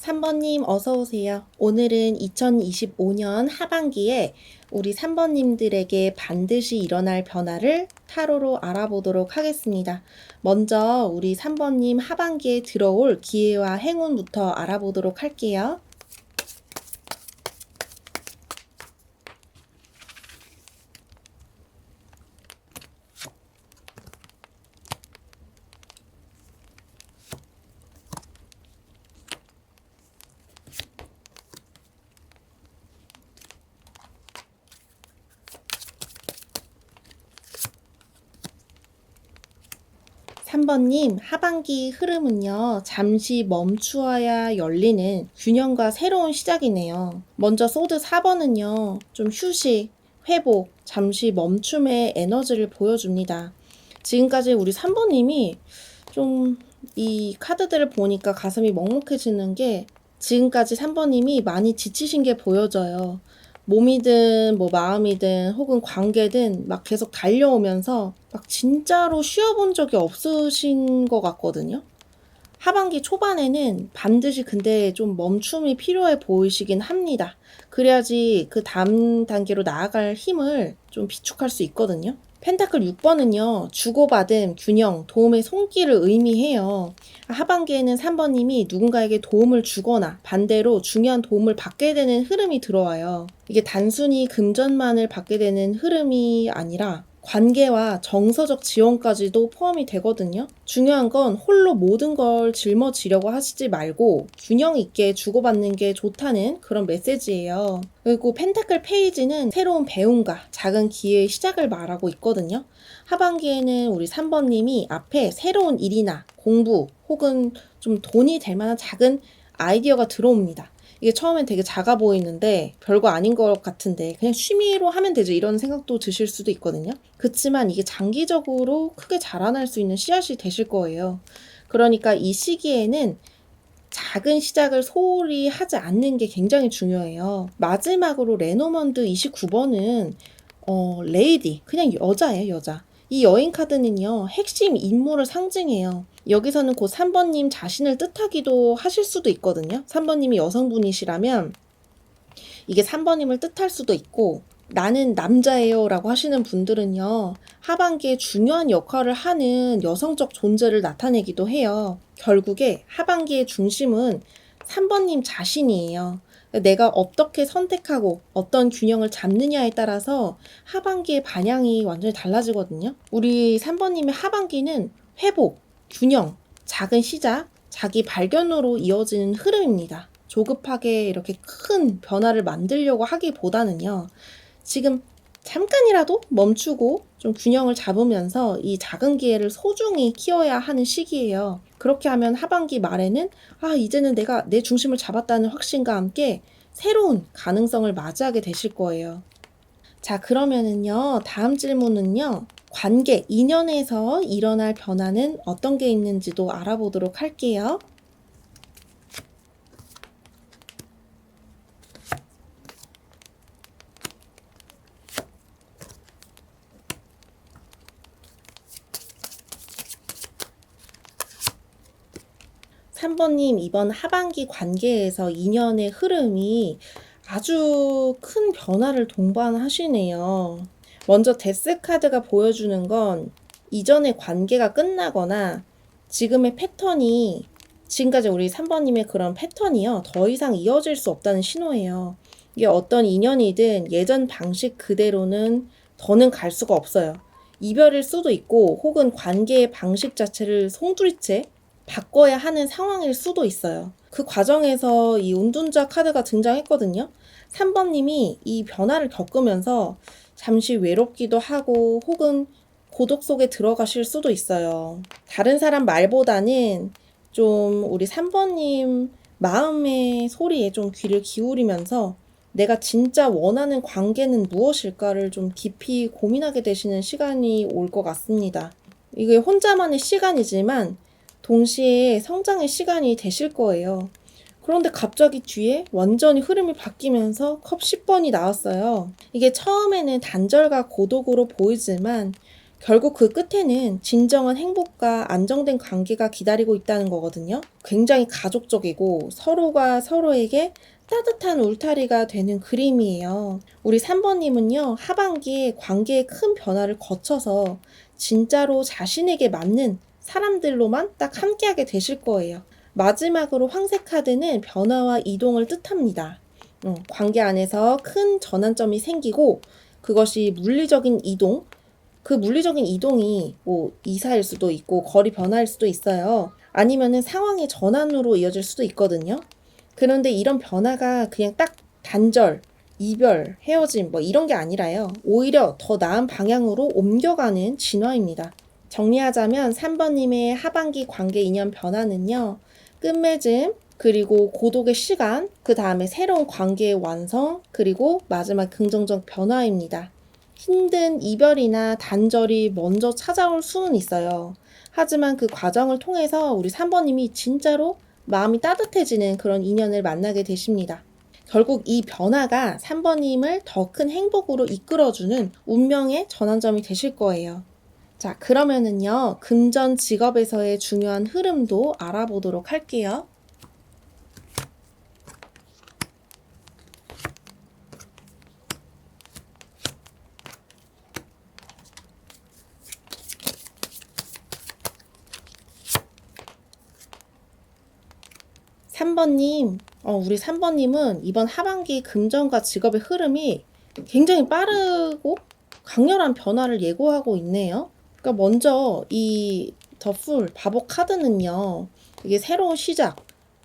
3번님 어서오세요. 오늘은 2025년 하반기에 우리 3번님들에게 반드시 일어날 변화를 타로로 알아보도록 하겠습니다. 먼저 우리 3번님 하반기에 들어올 기회와 행운부터 알아보도록 할게요. 3번님, 하반기 흐름은요, 잠시 멈추어야 열리는 균형과 새로운 시작이네요. 먼저 소드 4번은요, 좀 휴식, 회복, 잠시 멈춤의 에너지를 보여줍니다. 지금까지 우리 3번님이 좀 이 카드들을 보니까 가슴이 먹먹해지는 게 지금까지 3번님이 많이 지치신 게 보여져요. 몸이든 뭐 마음이든 혹은 관계든 막 계속 달려오면서 막 진짜로 쉬어본 적이 없으신 것 같거든요. 하반기 초반에는 반드시 근데 좀 멈춤이 필요해 보이시긴 합니다. 그래야지 그 다음 단계로 나아갈 힘을 좀 비축할 수 있거든요. 펜타클 6번은요, 주고받음, 균형, 도움의 손길을 의미해요. 하반기에는 3번님이 누군가에게 도움을 주거나 반대로 중요한 도움을 받게 되는 흐름이 들어와요. 이게 단순히 금전만을 받게 되는 흐름이 아니라 관계와 정서적 지원까지도 포함이 되거든요. 중요한 건 홀로 모든 걸 짊어지려고 하시지 말고 균형 있게 주고받는 게 좋다는 그런 메시지예요. 그리고 펜타클 페이지는 새로운 배움과 작은 기회의 시작을 말하고 있거든요. 하반기에는 우리 3번님이 앞에 새로운 일이나 공부 혹은 좀 돈이 될 만한 작은 아이디어가 들어옵니다. 이게 처음엔 되게 작아 보이는데 별거 아닌 것 같은데 그냥 취미로 하면 되죠, 이런 생각도 드실 수도 있거든요. 그렇지만 이게 장기적으로 크게 자라날 수 있는 씨앗이 되실 거예요. 그러니까 이 시기에는 작은 시작을 소홀히 하지 않는 게 굉장히 중요해요. 마지막으로 레노먼드 29번은 레이디, 그냥 여자예요, 여자. 이 여인 카드는요, 핵심 인물을 상징해요. 여기서는 곧 3번님 자신을 뜻하기도 하실 수도 있거든요. 3번님이 여성분이시라면 이게 3번님을 뜻할 수도 있고, 나는 남자예요 라고 하시는 분들은요, 하반기에 중요한 역할을 하는 여성적 존재를 나타내기도 해요. 결국에 하반기의 중심은 3번님 자신이에요. 내가 어떻게 선택하고 어떤 균형을 잡느냐에 따라서 하반기의 방향이 완전히 달라지거든요. 우리 3번님의 하반기는 회복, 균형, 작은 시작, 자기 발견으로 이어지는 흐름입니다. 조급하게 이렇게 큰 변화를 만들려고 하기보다는요. 지금 잠깐이라도 멈추고 좀 균형을 잡으면서 이 작은 기회를 소중히 키워야 하는 시기예요. 그렇게 하면 하반기 말에는 이제는 내가 내 중심을 잡았다는 확신과 함께 새로운 가능성을 맞이하게 되실 거예요. 자, 그러면은요, 다음 질문은요, 관계, 인연에서 일어날 변화는 어떤 게 있는지도 알아보도록 할게요. 3번님, 이번 하반기 관계에서 인연의 흐름이 아주 큰 변화를 동반하시네요. 먼저 데스카드가 보여주는 건 이전의 관계가 끝나거나 지금의 패턴이 지금까지 우리 3번님의 그런 패턴이요. 더 이상 이어질 수 없다는 신호예요. 이게 어떤 인연이든 예전 방식 그대로는 더는 갈 수가 없어요. 이별일 수도 있고 혹은 관계의 방식 자체를 송두리째 바꿔야 하는 상황일 수도 있어요. 그 과정에서 이 운둔자 카드가 등장했거든요. 3번님이 이 변화를 겪으면서 잠시 외롭기도 하고 혹은 고독 속에 들어가실 수도 있어요. 다른 사람 말보다는 좀 우리 3번님 마음의 소리에 좀 귀를 기울이면서 내가 진짜 원하는 관계는 무엇일까를 좀 깊이 고민하게 되시는 시간이 올 것 같습니다. 이게 혼자만의 시간이지만 동시에 성장의 시간이 되실 거예요. 그런데 갑자기 뒤에 완전히 흐름이 바뀌면서 컵 10번이 나왔어요. 이게 처음에는 단절과 고독으로 보이지만 결국 그 끝에는 진정한 행복과 안정된 관계가 기다리고 있다는 거거든요. 굉장히 가족적이고 서로가 서로에게 따뜻한 울타리가 되는 그림이에요. 우리 3번님은요, 하반기에 관계의 큰 변화를 거쳐서 진짜로 자신에게 맞는 사람들로만 딱 함께하게 되실 거예요. 마지막으로 황새 카드는 변화와 이동을 뜻합니다. 관계 안에서 큰 전환점이 생기고 그것이 물리적인 이동, 그 물리적인 이동이 뭐 이사일 수도 있고 거리 변화일 수도 있어요. 아니면은 상황의 전환으로 이어질 수도 있거든요. 그런데 이런 변화가 그냥 딱 단절, 이별, 헤어짐 뭐 이런 게 아니라요. 오히려 더 나은 방향으로 옮겨가는 진화입니다. 정리하자면 3번님의 하반기 관계 인연 변화는요. 끝맺음, 그리고 고독의 시간, 그 다음에 새로운 관계의 완성, 그리고 마지막 긍정적 변화입니다. 힘든 이별이나 단절이 먼저 찾아올 수는 있어요. 하지만 그 과정을 통해서 우리 3번님이 진짜로 마음이 따뜻해지는 그런 인연을 만나게 되십니다. 결국 이 변화가 3번님을 더 큰 행복으로 이끌어주는 운명의 전환점이 되실 거예요. 자, 그러면은요, 금전 직업에서의 중요한 흐름도 알아보도록 할게요. 3번님, 우리 3번님은 이번 하반기 금전과 직업의 흐름이 굉장히 빠르고 강렬한 변화를 예고하고 있네요. 그러니까 먼저 이 더풀 바보 카드는요. 이게 새로운 시작,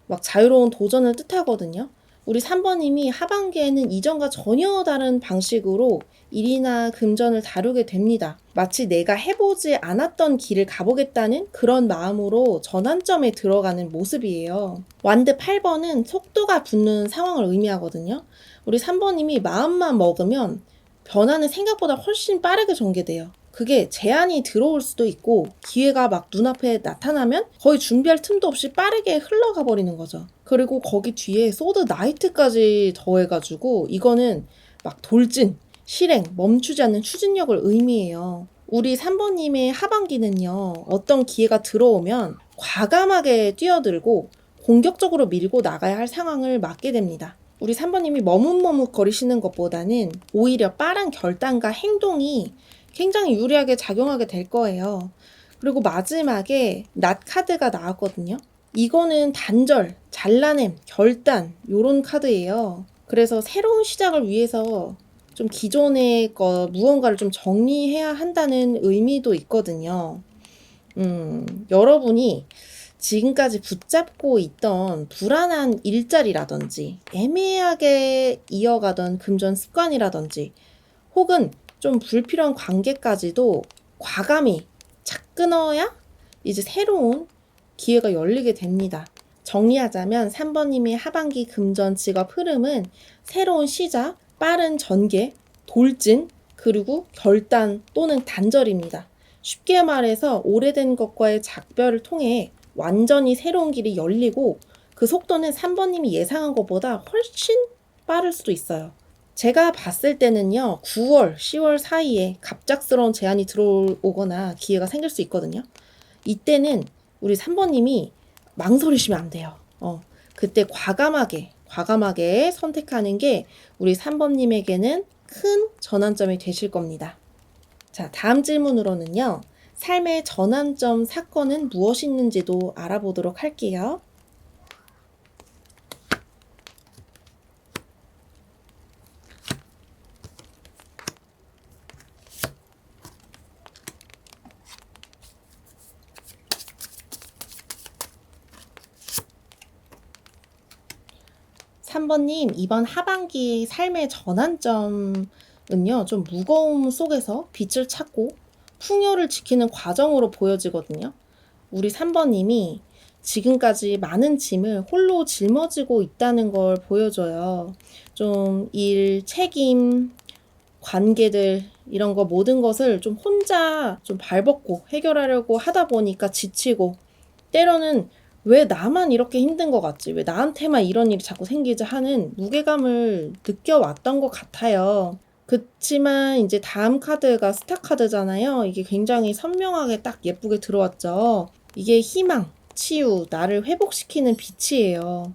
막 자유로운 도전을 뜻하거든요. 우리 3번님이 하반기에는 이전과 전혀 다른 방식으로 일이나 금전을 다루게 됩니다. 마치 내가 해보지 않았던 길을 가보겠다는 그런 마음으로 전환점에 들어가는 모습이에요. 완드 8번은 속도가 붙는 상황을 의미하거든요. 우리 3번님이 마음만 먹으면 변화는 생각보다 훨씬 빠르게 전개돼요. 그게 제한이 들어올 수도 있고 기회가 막 눈앞에 나타나면 거의 준비할 틈도 없이 빠르게 흘러가 버리는 거죠. 그리고 거기 뒤에 소드 나이트까지 더해가지고 이거는 막 돌진, 실행, 멈추지 않는 추진력을 의미해요. 우리 3번님의 하반기는요. 어떤 기회가 들어오면 과감하게 뛰어들고 공격적으로 밀고 나가야 할 상황을 맞게 됩니다. 우리 3번님이 머뭇머뭇거리시는 것보다는 오히려 빠른 결단과 행동이 굉장히 유리하게 작용하게 될 거예요. 그리고 마지막에 낫 카드가 나왔거든요. 이거는 단절, 잘라냄, 결단 요런 카드예요. 그래서 새로운 시작을 위해서 좀 기존의 무언가를 좀 정리해야 한다는 의미도 있거든요. 여러분이 지금까지 붙잡고 있던 불안한 일자리라든지 애매하게 이어가던 금전 습관이라든지 혹은 좀 불필요한 관계까지도 과감히 착 끊어야 이제 새로운 기회가 열리게 됩니다. 정리하자면 3번님의 하반기 금전 직업 흐름은 새로운 시작, 빠른 전개, 돌진, 그리고 결단 또는 단절입니다. 쉽게 말해서 오래된 것과의 작별을 통해 완전히 새로운 길이 열리고 그 속도는 3번님이 예상한 것보다 훨씬 빠를 수도 있어요. 제가 봤을 때는요, 9월, 10월 사이에 갑작스러운 제안이 들어오거나 기회가 생길 수 있거든요. 이때는 우리 3번님이 망설이시면 안 돼요. 그때 과감하게 선택하는 게 우리 3번님에게는 큰 전환점이 되실 겁니다. 자, 다음 질문으로는요, 삶의 전환점 사건은 무엇인지도 알아보도록 할게요. 3번님, 이번 하반기의 삶의 전환점은요, 좀 무거움 속에서 빛을 찾고 풍요를 지키는 과정으로 보여지거든요. 우리 3번님이 지금까지 많은 짐을 홀로 짊어지고 있다는 걸 보여줘요. 좀 일, 책임, 관계들, 이런 거 모든 것을 좀 혼자 좀 발벗고 해결하려고 하다 보니까 지치고 때로는 왜 나만 이렇게 힘든 것 같지? 왜 나한테만 이런 일이 자꾸 생기지? 하는 무게감을 느껴왔던 것 같아요. 그치만 이제 다음 카드가 스타 카드잖아요. 이게 굉장히 선명하게 딱 예쁘게 들어왔죠. 이게 희망, 치유, 나를 회복시키는 빛이에요.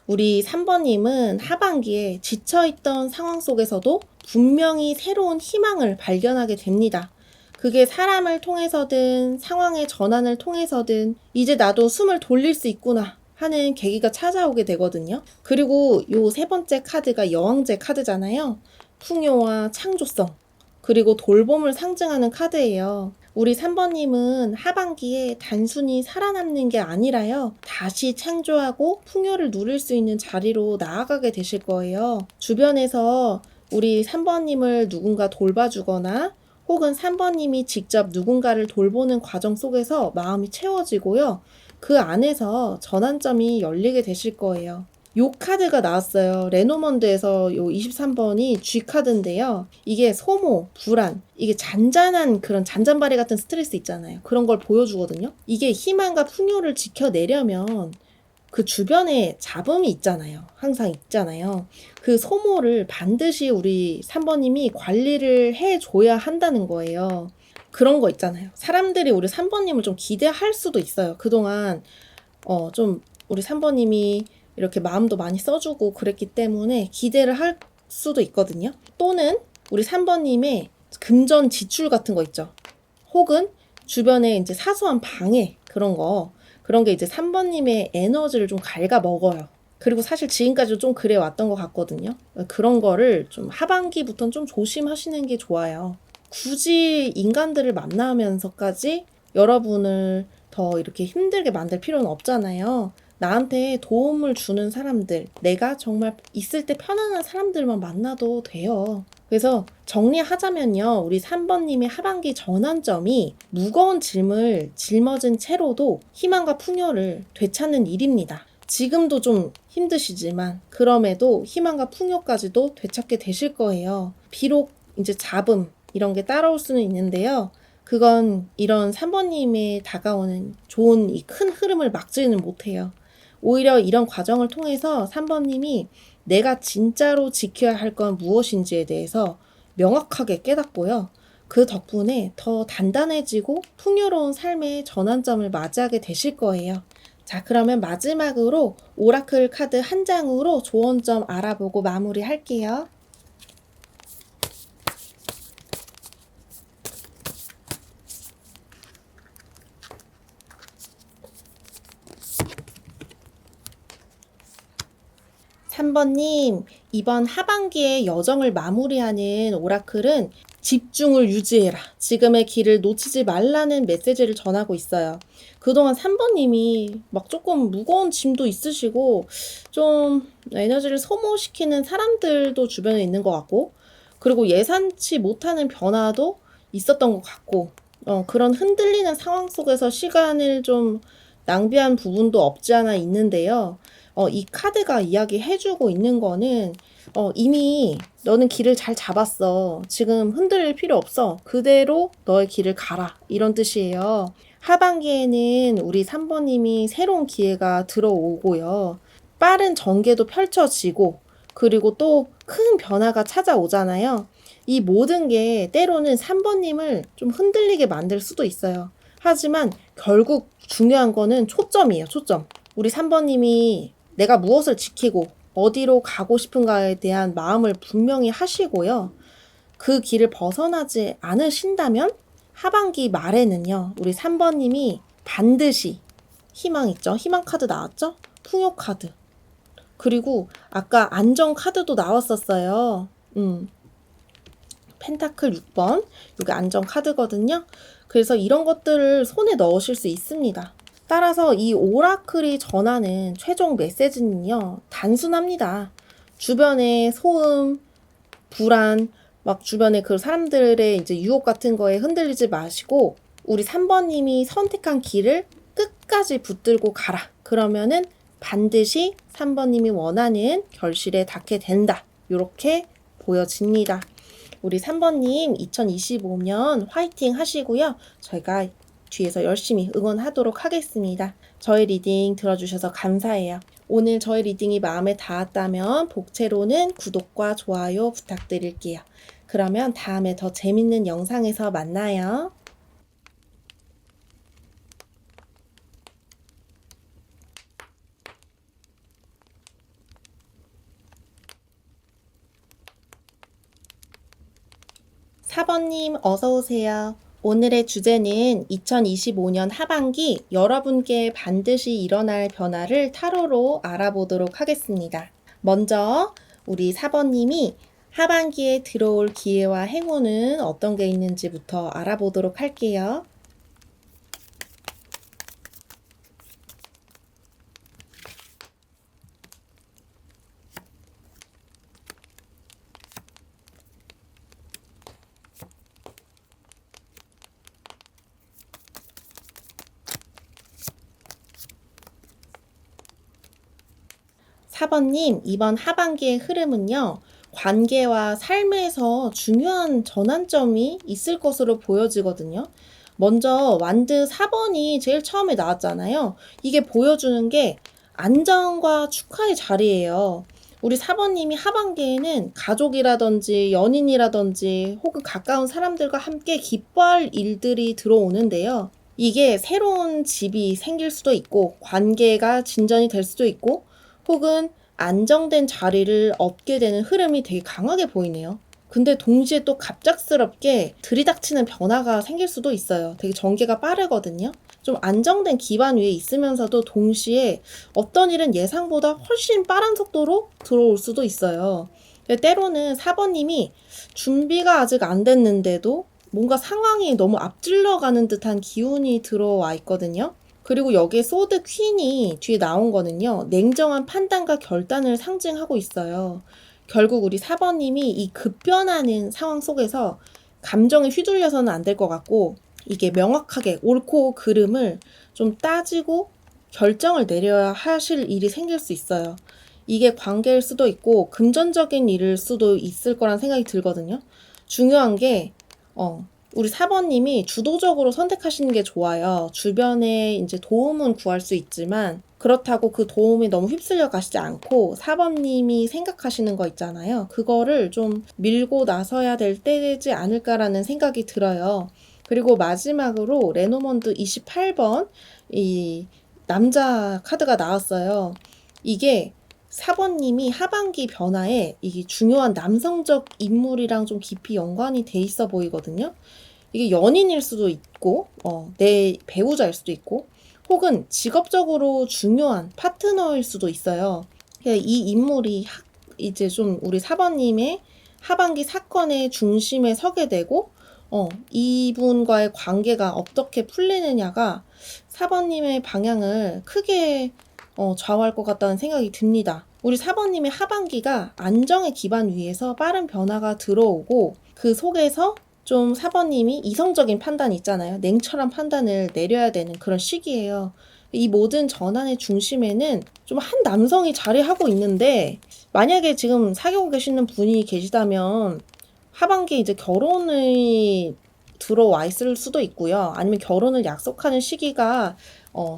우리 3번님은 하반기에 지쳐있던 상황 속에서도 분명히 새로운 희망을 발견하게 됩니다. 그게 사람을 통해서든 상황의 전환을 통해서든 이제 나도 숨을 돌릴 수 있구나 하는 계기가 찾아오게 되거든요. 그리고 요 세 번째 카드가 여왕제 카드잖아요. 풍요와 창조성, 그리고 돌봄을 상징하는 카드예요. 우리 3번님은 하반기에 단순히 살아남는 게 아니라요, 다시 창조하고 풍요를 누릴 수 있는 자리로 나아가게 되실 거예요. 주변에서 우리 3번님을 누군가 돌봐주거나 혹은 3번님이 직접 누군가를 돌보는 과정 속에서 마음이 채워지고요. 그 안에서 전환점이 열리게 되실 거예요. 요 카드가 나왔어요. 레노먼드에서 요 23번이 G 카드인데요. 이게 소모, 불안, 이게 잔잔한 그런 잔잔바리 같은 스트레스 있잖아요. 그런 걸 보여주거든요. 이게 희망과 풍요를 지켜내려면 그 주변에 잡음이 있잖아요. 항상 있잖아요. 그 소모를 반드시 우리 3번님이 관리를 해줘야 한다는 거예요. 그런 거 있잖아요. 사람들이 우리 3번님을 좀 기대할 수도 있어요. 그동안 좀 우리 3번님이 이렇게 마음도 많이 써주고 그랬기 때문에 기대를 할 수도 있거든요. 또는 우리 3번님의 금전 지출 같은 거 있죠. 혹은 주변에 이제 사소한 방해 그런 게 이제 3번님의 에너지를 좀 갉아먹어요. 그리고 사실 지금까지도 좀 그래 왔던 것 같거든요. 그런 거를 좀 하반기부터는 좀 조심하시는 게 좋아요. 굳이 인간들을 만나면서까지 여러분을 더 이렇게 힘들게 만들 필요는 없잖아요. 나한테 도움을 주는 사람들, 내가 정말 있을 때 편안한 사람들만 만나도 돼요. 그래서 정리하자면요, 우리 3번님의 하반기 전환점이 무거운 짐을 짊어진 채로도 희망과 풍요를 되찾는 일입니다. 지금도 좀 힘드시지만 그럼에도 희망과 풍요까지도 되찾게 되실 거예요. 비록 이제 잡음 이런 게 따라올 수는 있는데요. 그건 이런 3번님의 다가오는 좋은 이 큰 흐름을 막지는 못해요. 오히려 이런 과정을 통해서 3번님이 내가 진짜로 지켜야 할 건 무엇인지에 대해서 명확하게 깨닫고요. 그 덕분에 더 단단해지고 풍요로운 삶의 전환점을 맞이하게 되실 거예요. 자, 그러면 마지막으로 오라클 카드 한 장으로 조언점 알아보고 마무리할게요. 3번님, 이번 하반기에 여정을 마무리하는 오라클은 집중을 유지해라. 지금의 길을 놓치지 말라는 메시지를 전하고 있어요. 그동안 3번님이 막 조금 무거운 짐도 있으시고, 좀 에너지를 소모시키는 사람들도 주변에 있는 것 같고, 그리고 예상치 못하는 변화도 있었던 것 같고, 그런 흔들리는 상황 속에서 시간을 좀 낭비한 부분도 없지 않아 있는데요. 이 카드가 이야기해주고 있는 거는 이미 너는 길을 잘 잡았어. 지금 흔들릴 필요 없어. 그대로 너의 길을 가라. 이런 뜻이에요. 하반기에는 우리 3번님이 새로운 기회가 들어오고요. 빠른 전개도 펼쳐지고 그리고 또 큰 변화가 찾아오잖아요. 이 모든 게 때로는 3번님을 좀 흔들리게 만들 수도 있어요. 하지만 결국 중요한 거는 초점이에요. 초점. 우리 3번님이 내가 무엇을 지키고 어디로 가고 싶은가에 대한 마음을 분명히 하시고요. 그 길을 벗어나지 않으신다면 하반기 말에는요. 우리 3번님이 반드시 희망 있죠? 희망 카드 나왔죠? 풍요 카드. 그리고 아까 안정 카드도 나왔었어요. 펜타클 6번. 이게 안정 카드거든요. 그래서 이런 것들을 손에 넣으실 수 있습니다. 따라서 이 오라클이 전하는 최종 메시지는요, 단순합니다. 주변의 소음, 불안, 막 주변의 그 사람들의 이제 유혹 같은 거에 흔들리지 마시고, 우리 3번님이 선택한 길을 끝까지 붙들고 가라. 그러면은 반드시 3번님이 원하는 결실에 닿게 된다. 이렇게 보여집니다. 우리 3번님 2025년 화이팅 하시고요. 저희가 뒤에서 열심히 응원하도록 하겠습니다. 저희 리딩 들어주셔서 감사해요. 오늘 저희 리딩이 마음에 닿았다면 복채로는 구독과 좋아요 부탁드릴게요. 그러면 다음에 더 재밌는 영상에서 만나요. 4번님 어서오세요. 오늘의 주제는 2025년 하반기 여러분께 반드시 일어날 변화를 타로로 알아보도록 하겠습니다. 먼저 우리 4번님이 하반기에 들어올 기회와 행운은 어떤 게 있는지부터 알아보도록 할게요. 4번님, 이번 하반기의 흐름은요, 관계와 삶에서 중요한 전환점이 있을 것으로 보여지거든요. 먼저 완드 4번이 제일 처음에 나왔잖아요. 이게 보여주는 게 안정과 축하의 자리예요. 우리 4번님이 하반기에는 가족이라든지 연인이라든지 혹은 가까운 사람들과 함께 기뻐할 일들이 들어오는데요. 이게 새로운 집이 생길 수도 있고 관계가 진전이 될 수도 있고 혹은 안정된 자리를 얻게 되는 흐름이 되게 강하게 보이네요. 근데 동시에 또 갑작스럽게 들이닥치는 변화가 생길 수도 있어요. 되게 전개가 빠르거든요. 좀 안정된 기반 위에 있으면서도 동시에 어떤 일은 예상보다 훨씬 빠른 속도로 들어올 수도 있어요. 때로는 4번님이 준비가 아직 안 됐는데도 뭔가 상황이 너무 앞질러 가는 듯한 기운이 들어와 있거든요. 그리고 여기에 소드 퀸이 뒤에 나온 거는요. 냉정한 판단과 결단을 상징하고 있어요. 결국 우리 4번님이 이 급변하는 상황 속에서 감정에 휘둘려서는 안 될 것 같고 이게 명확하게 옳고 그름을 좀 따지고 결정을 내려야 하실 일이 생길 수 있어요. 이게 관계일 수도 있고 금전적인 일일 수도 있을 거란 생각이 들거든요. 중요한 게 우리 4번님이 주도적으로 선택하시는 게 좋아요. 주변에 이제 도움은 구할 수 있지만 그렇다고 그 도움이 너무 휩쓸려 가시지 않고 4번님이 생각하시는 거 있잖아요. 그거를 좀 밀고 나서야 될 때지 않을까라는 생각이 들어요. 그리고 마지막으로 레노먼드 28번 이 남자 카드가 나왔어요. 이게 4번님이 하반기 변화에 이게 중요한 남성적 인물이랑 좀 깊이 연관이 돼 있어 보이거든요. 이게 연인일 수도 있고, 내 배우자일 수도 있고, 혹은 직업적으로 중요한 파트너일 수도 있어요. 이 인물이 이제 좀 우리 4번님의 하반기 사건의 중심에 서게 되고, 이분과의 관계가 어떻게 풀리느냐가 4번님의 방향을 크게 좌우할 것 같다는 생각이 듭니다. 우리 4번님의 하반기가 안정의 기반 위에서 빠른 변화가 들어오고, 그 속에서 좀 4번님이 이성적인 판단 있잖아요. 냉철한 판단을 내려야 되는 그런 시기예요. 이 모든 전환의 중심에는 좀 한 남성이 자리하고 있는데, 만약에 지금 사귀고 계시는 분이 계시다면 하반기에 이제 결혼이 들어와 있을 수도 있고요. 아니면 결혼을 약속하는 시기가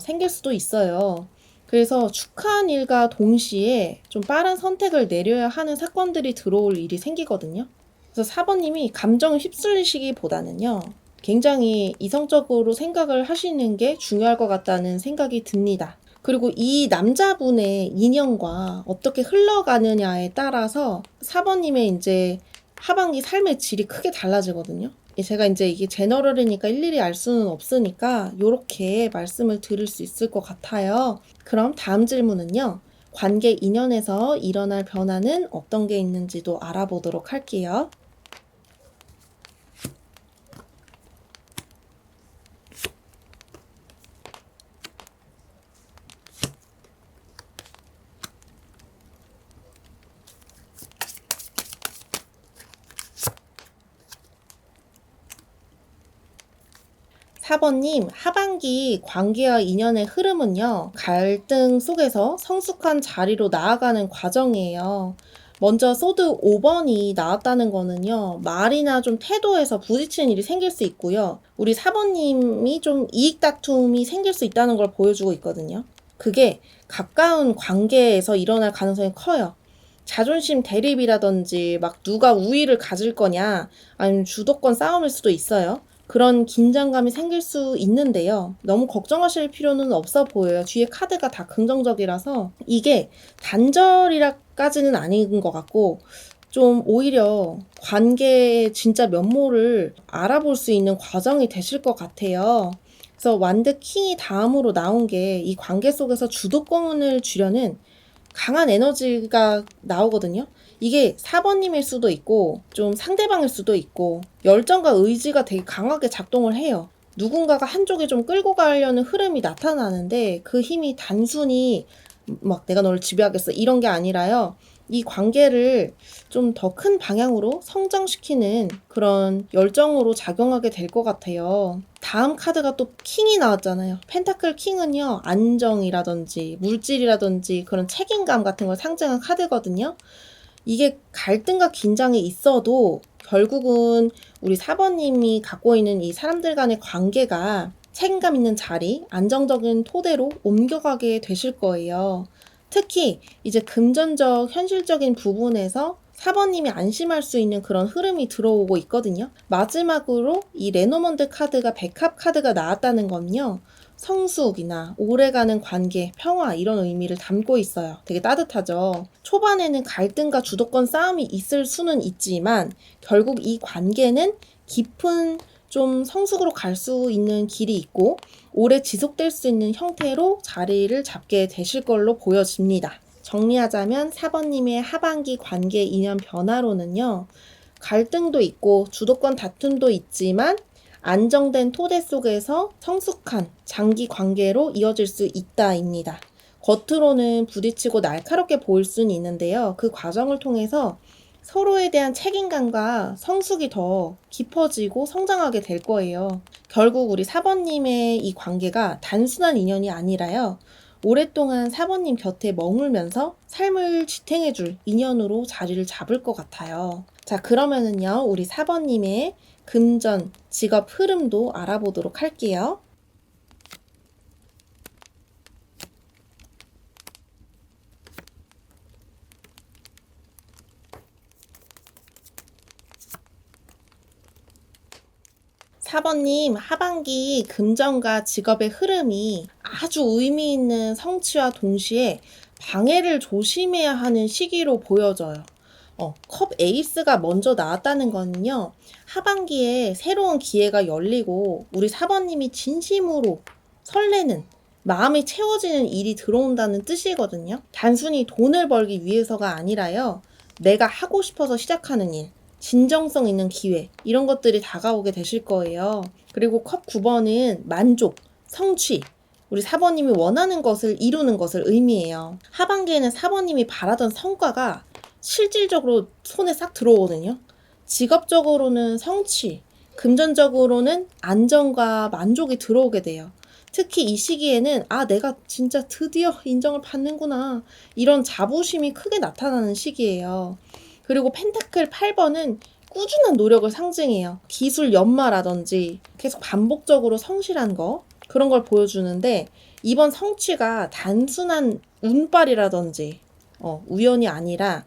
생길 수도 있어요. 그래서 축하한 일과 동시에 좀 빠른 선택을 내려야 하는 사건들이 들어올 일이 생기거든요. 그래서 4번님이 감정을 휩쓸리시기보다는요, 굉장히 이성적으로 생각을 하시는 게 중요할 것 같다는 생각이 듭니다. 그리고 이 남자분의 인연과 어떻게 흘러가느냐에 따라서 4번님의 이제 하반기 삶의 질이 크게 달라지거든요. 제가 이제 이게 제너럴이니까 일일이 알 수는 없으니까 이렇게 말씀을 드릴 수 있을 것 같아요. 그럼 다음 질문은요. 관계 인연에서 일어날 변화는 어떤 게 있는지도 알아보도록 할게요. 4번님, 하반기 관계와 인연의 흐름은요, 갈등 속에서 성숙한 자리로 나아가는 과정이에요. 먼저 소드 5번이 나왔다는 거는요, 말이나 좀 태도에서 부딪히는 일이 생길 수 있고요. 우리 4번님이 좀 이익 다툼이 생길 수 있다는 걸 보여주고 있거든요. 그게 가까운 관계에서 일어날 가능성이 커요. 자존심 대립이라든지 막 누가 우위를 가질 거냐, 아니면 주도권 싸움일 수도 있어요. 그런 긴장감이 생길 수 있는데요. 너무 걱정하실 필요는 없어 보여요. 뒤에 카드가 다 긍정적이라서 이게 단절이라까지는 아닌 것 같고, 좀 오히려 관계의 진짜 면모를 알아볼 수 있는 과정이 되실 것 같아요. 그래서 완드 킹이 다음으로 나온 게 이 관계 속에서 주도권을 쥐려는 강한 에너지가 나오거든요. 이게 4번님일 수도 있고 좀 상대방일 수도 있고 열정과 의지가 되게 강하게 작동을 해요. 누군가가 한쪽에 좀 끌고 가려는 흐름이 나타나는데 그 힘이 단순히 막 내가 너를 지배하겠어 이런 게 아니라요. 이 관계를 좀 더 큰 방향으로 성장시키는 그런 열정으로 작용하게 될 것 같아요. 다음 카드가 또 킹이 나왔잖아요. 펜타클 킹은요, 안정이라든지 물질이라든지 그런 책임감 같은 걸 상징한 카드거든요. 이게 갈등과 긴장이 있어도 결국은 우리 4번님이 갖고 있는 이 사람들 간의 관계가 책임감 있는 자리, 안정적인 토대로 옮겨가게 되실 거예요. 특히 이제 금전적, 현실적인 부분에서 4번님이 안심할 수 있는 그런 흐름이 들어오고 있거든요. 마지막으로 이 레노먼드 카드가 백합 카드가 나왔다는 건요. 성숙이나 오래가는 관계, 평화 이런 의미를 담고 있어요. 되게 따뜻하죠. 초반에는 갈등과 주도권 싸움이 있을 수는 있지만 결국 이 관계는 깊은 좀 성숙으로 갈 수 있는 길이 있고 오래 지속될 수 있는 형태로 자리를 잡게 되실 걸로 보여집니다. 정리하자면 4번님의 하반기 관계 인연 변화로는요. 갈등도 있고 주도권 다툼도 있지만 안정된 토대 속에서 성숙한 장기 관계로 이어질 수 있다입니다. 겉으로는 부딪히고 날카롭게 보일 수는 있는데요. 그 과정을 통해서 서로에 대한 책임감과 성숙이 더 깊어지고 성장하게 될 거예요. 결국 우리 4번님의 이 관계가 단순한 인연이 아니라요. 오랫동안 4번님 곁에 머물면서 삶을 지탱해줄 인연으로 자리를 잡을 것 같아요. 자, 그러면은요, 우리 4번님의 금전, 직업 흐름도 알아보도록 할게요. 4번님, 하반기 금전과 직업의 흐름이 아주 의미 있는 성취와 동시에 방해를 조심해야 하는 시기로 보여져요. 컵 에이스가 먼저 나왔다는 거는요, 하반기에 새로운 기회가 열리고 우리 4번님이 진심으로 설레는 마음이 채워지는 일이 들어온다는 뜻이거든요. 단순히 돈을 벌기 위해서가 아니라요. 내가 하고 싶어서 시작하는 일, 진정성 있는 기회, 이런 것들이 다가오게 되실 거예요. 그리고 컵 9번은 만족, 성취, 우리 4번님이 원하는 것을 이루는 것을 의미해요. 하반기에는 4번님이 바라던 성과가 실질적으로 손에 싹 들어오거든요. 직업적으로는 성취, 금전적으로는 안정과 만족이 들어오게 돼요. 특히 이 시기에는 내가 진짜 드디어 인정을 받는구나, 이런 자부심이 크게 나타나는 시기예요. 그리고 펜타클 8번은 꾸준한 노력을 상징해요. 기술 연마라든지 계속 반복적으로 성실한 거, 그런 걸 보여주는데, 이번 성취가 단순한 운빨이라든지 우연이 아니라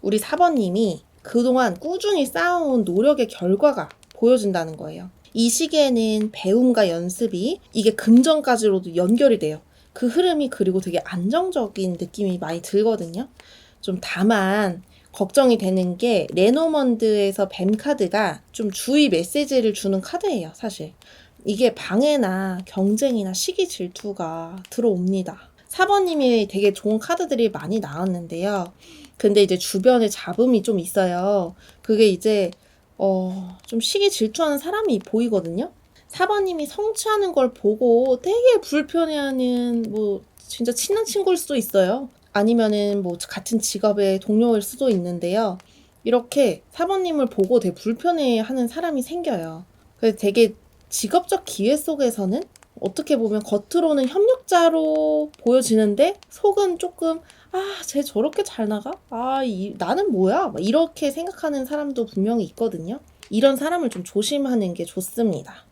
우리 4번님이 그동안 꾸준히 쌓아온 노력의 결과가 보여진다는 거예요. 이 시기에는 배움과 연습이 이게 금전까지로도 연결이 돼요. 그 흐름이 그리고 되게 안정적인 느낌이 많이 들거든요. 좀 다만 걱정이 되는 게 레노먼드에서 뱀 카드가 좀 주의 메시지를 주는 카드예요, 사실. 이게 방해나 경쟁이나 시기 질투가 들어옵니다. 4번님이 되게 좋은 카드들이 많이 나왔는데요. 근데 이제 주변에 잡음이 좀 있어요. 그게 이제 좀 시기 질투하는 사람이 보이거든요. 4번님이 성취하는 걸 보고 되게 불편해하는, 진짜 친한 친구일 수도 있어요. 아니면은 같은 직업의 동료일 수도 있는데요. 이렇게 4번님을 보고 되게 불편해하는 사람이 생겨요. 그래서 되게 직업적 기회 속에서는 어떻게 보면 겉으로는 협력자로 보여지는데 속은 조금 쟤 저렇게 잘 나가? 나는 뭐야? 이렇게 생각하는 사람도 분명히 있거든요. 이런 사람을 좀 조심하는 게 좋습니다.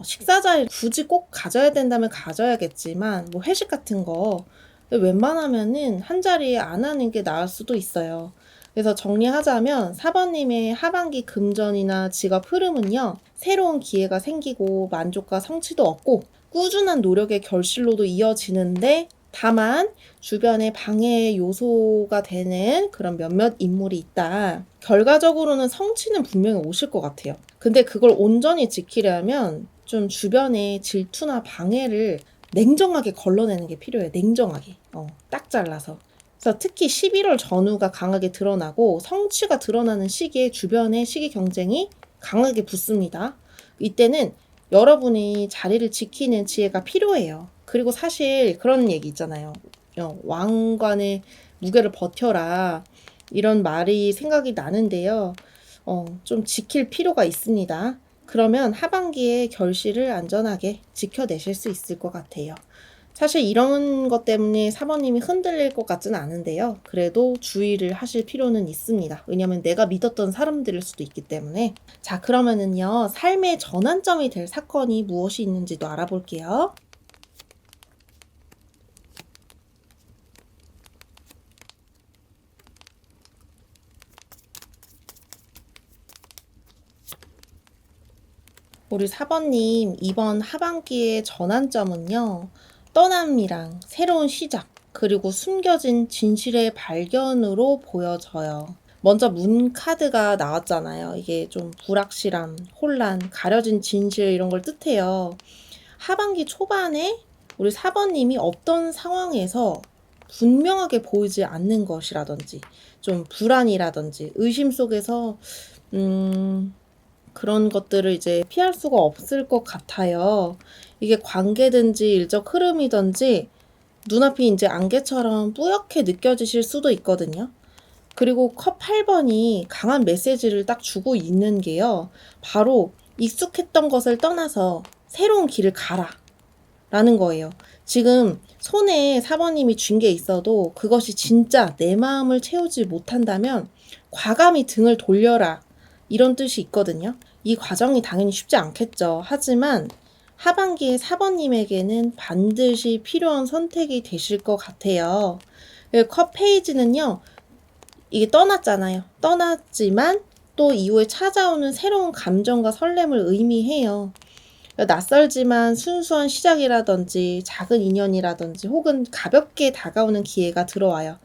식사 자리 굳이 꼭 가져야 된다면 가져야겠지만 회식 같은 거 웬만하면은 한 자리에 안 하는 게 나을 수도 있어요. 그래서 정리하자면 4번님의 하반기 금전이나 직업 흐름은요, 새로운 기회가 생기고 만족과 성취도 얻고 꾸준한 노력의 결실로도 이어지는데, 다만 주변에 방해 요소가 되는 그런 몇몇 인물이 있다. 결과적으로는 성취는 분명히 오실 것 같아요. 근데 그걸 온전히 지키려면 좀 주변의 질투나 방해를 냉정하게 걸러내는 게 필요해요. 냉정하게. 딱 잘라서. 그래서 특히 11월 전후가 강하게 드러나고 성취가 드러나는 시기에 주변의 시기 경쟁이 강하게 붙습니다. 이때는 여러분이 자리를 지키는 지혜가 필요해요. 그리고 사실 그런 얘기 있잖아요. 왕관의 무게를 버텨라, 이런 말이 생각이 나는데요. 좀 지킬 필요가 있습니다. 그러면 하반기에 결실을 안전하게 지켜내실 수 있을 것 같아요. 사실 이런 것 때문에 4번님이 흔들릴 것 같지는 않은데요. 그래도 주의를 하실 필요는 있습니다. 왜냐하면 내가 믿었던 사람들일 수도 있기 때문에. 자, 그러면은요, 삶의 전환점이 될 사건이 무엇이 있는지도 알아볼게요. 우리 4번님, 이번 하반기의 전환점은요, 떠남이랑 새로운 시작, 그리고 숨겨진 진실의 발견으로 보여져요. 먼저 문 카드가 나왔잖아요. 이게 좀 불확실함, 혼란, 가려진 진실, 이런 걸 뜻해요. 하반기 초반에 우리 4번님이 어떤 상황에서 분명하게 보이지 않는 것이라든지, 좀 불안이라든지 의심 속에서 그런 것들을 이제 피할 수가 없을 것 같아요. 이게 관계든지 일적 흐름이든지 눈앞이 이제 안개처럼 뿌옇게 느껴지실 수도 있거든요. 그리고 컵 8번이 강한 메시지를 딱 주고 있는 게요, 바로 익숙했던 것을 떠나서 새로운 길을 가라 라는 거예요. 지금 손에 4번님이 쥔 게 있어도 그것이 진짜 내 마음을 채우지 못한다면 과감히 등을 돌려라, 이런 뜻이 있거든요. 이 과정이 당연히 쉽지 않겠죠. 하지만 하반기에 4번님에게는 반드시 필요한 선택이 되실 것 같아요. 컵 페이지는요, 이게 떠났잖아요. 떠났지만 또 이후에 찾아오는 새로운 감정과 설렘을 의미해요. 낯설지만 순수한 시작이라든지 작은 인연이라든지 혹은 가볍게 다가오는 기회가 들어와요.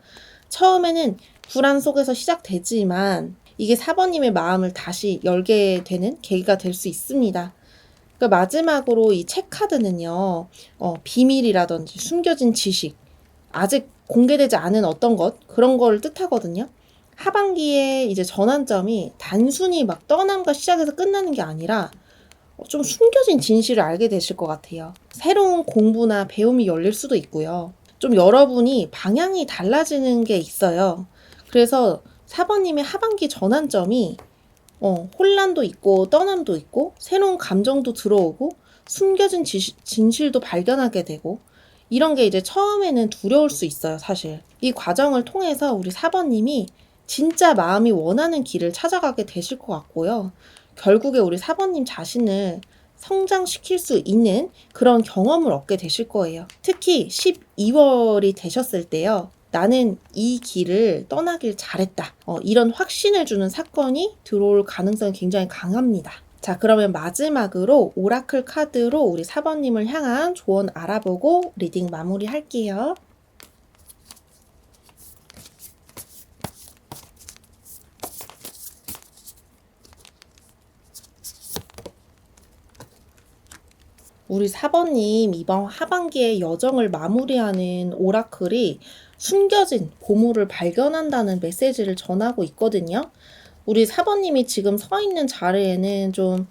처음에는 불안 속에서 시작되지만 이게 4번님의 마음을 다시 열게 되는 계기가 될 수 있습니다. 그 마지막으로 이 책 카드는요, 비밀이라든지 숨겨진 지식, 아직 공개되지 않은 어떤 것, 그런 걸 뜻하거든요. 하반기에 이제 전환점이 단순히 막 떠남과 시작해서 끝나는 게 아니라 좀 숨겨진 진실을 알게 되실 것 같아요. 새로운 공부나 배움이 열릴 수도 있고요. 좀 여러분이 방향이 달라지는 게 있어요. 그래서 4번님의 하반기 전환점이 혼란도 있고 떠남도 있고 새로운 감정도 들어오고 숨겨진 진실도 발견하게 되고 이런 게 이제 처음에는 두려울 수 있어요, 사실. 이 과정을 통해서 우리 4번님이 진짜 마음이 원하는 길을 찾아가게 되실 것 같고요. 결국에 우리 4번님 자신을 성장시킬 수 있는 그런 경험을 얻게 되실 거예요. 특히 12월이 되셨을 때요. 나는 이 길을 떠나길 잘했다. 이런 확신을 주는 사건이 들어올 가능성이 굉장히 강합니다. 자, 그러면 마지막으로 오라클 카드로 우리 4번님을 향한 조언 알아보고 리딩 마무리 할게요. 우리 4번님 이번 하반기의 여정을 마무리하는 오라클이 숨겨진 보물을 발견한다는 메시지를 전하고 있거든요. 우리 4번님이 지금 서 있는 자리에는 좀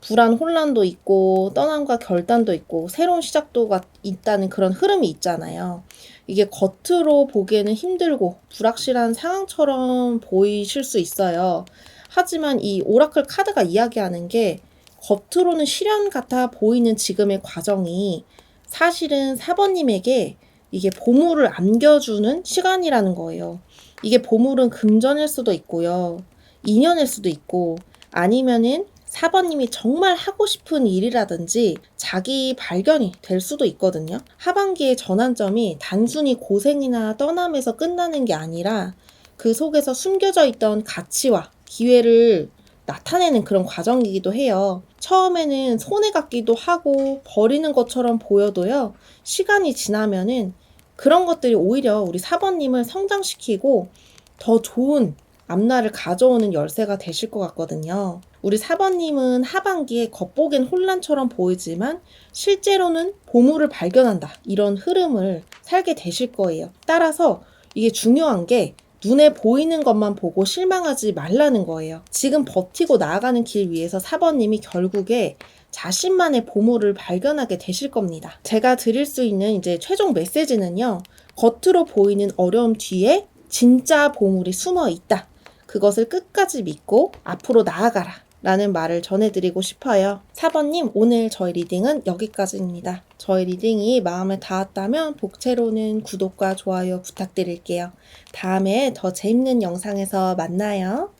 불안, 혼란도 있고 떠남과 결단도 있고 새로운 시작도 있다는 그런 흐름이 있잖아요. 이게 겉으로 보기에는 힘들고 불확실한 상황처럼 보이실 수 있어요. 하지만 이 오라클 카드가 이야기하는 게 겉으로는 시련 같아 보이는 지금의 과정이 사실은 4번님에게 이게 보물을 안겨주는 시간이라는 거예요. 이게 보물은 금전일 수도 있고요. 인연일 수도 있고 아니면은 4번님이 정말 하고 싶은 일이라든지 자기 발견이 될 수도 있거든요. 하반기의 전환점이 단순히 고생이나 떠남에서 끝나는 게 아니라 그 속에서 숨겨져 있던 가치와 기회를 나타내는 그런 과정이기도 해요. 처음에는 손해 같기도 하고 버리는 것처럼 보여도요. 시간이 지나면은 그런 것들이 오히려 우리 4번님을 성장시키고 더 좋은 앞날을 가져오는 열쇠가 되실 것 같거든요. 우리 4번님은 하반기에 겉보기엔 혼란처럼 보이지만 실제로는 보물을 발견한다. 이런 흐름을 살게 되실 거예요. 따라서 이게 중요한 게 눈에 보이는 것만 보고 실망하지 말라는 거예요. 지금 버티고 나아가는 길 위에서 4번님이 결국에 자신만의 보물을 발견하게 되실 겁니다. 제가 드릴 수 있는 이제 최종 메시지는요. 겉으로 보이는 어려움 뒤에 진짜 보물이 숨어 있다. 그것을 끝까지 믿고 앞으로 나아가라. 라는 말을 전해드리고 싶어요. 4번님, 오늘 저희 리딩은 여기까지입니다. 저희 리딩이 마음에 닿았다면 복채로는 구독과 좋아요 부탁드릴게요. 다음에 더 재밌는 영상에서 만나요.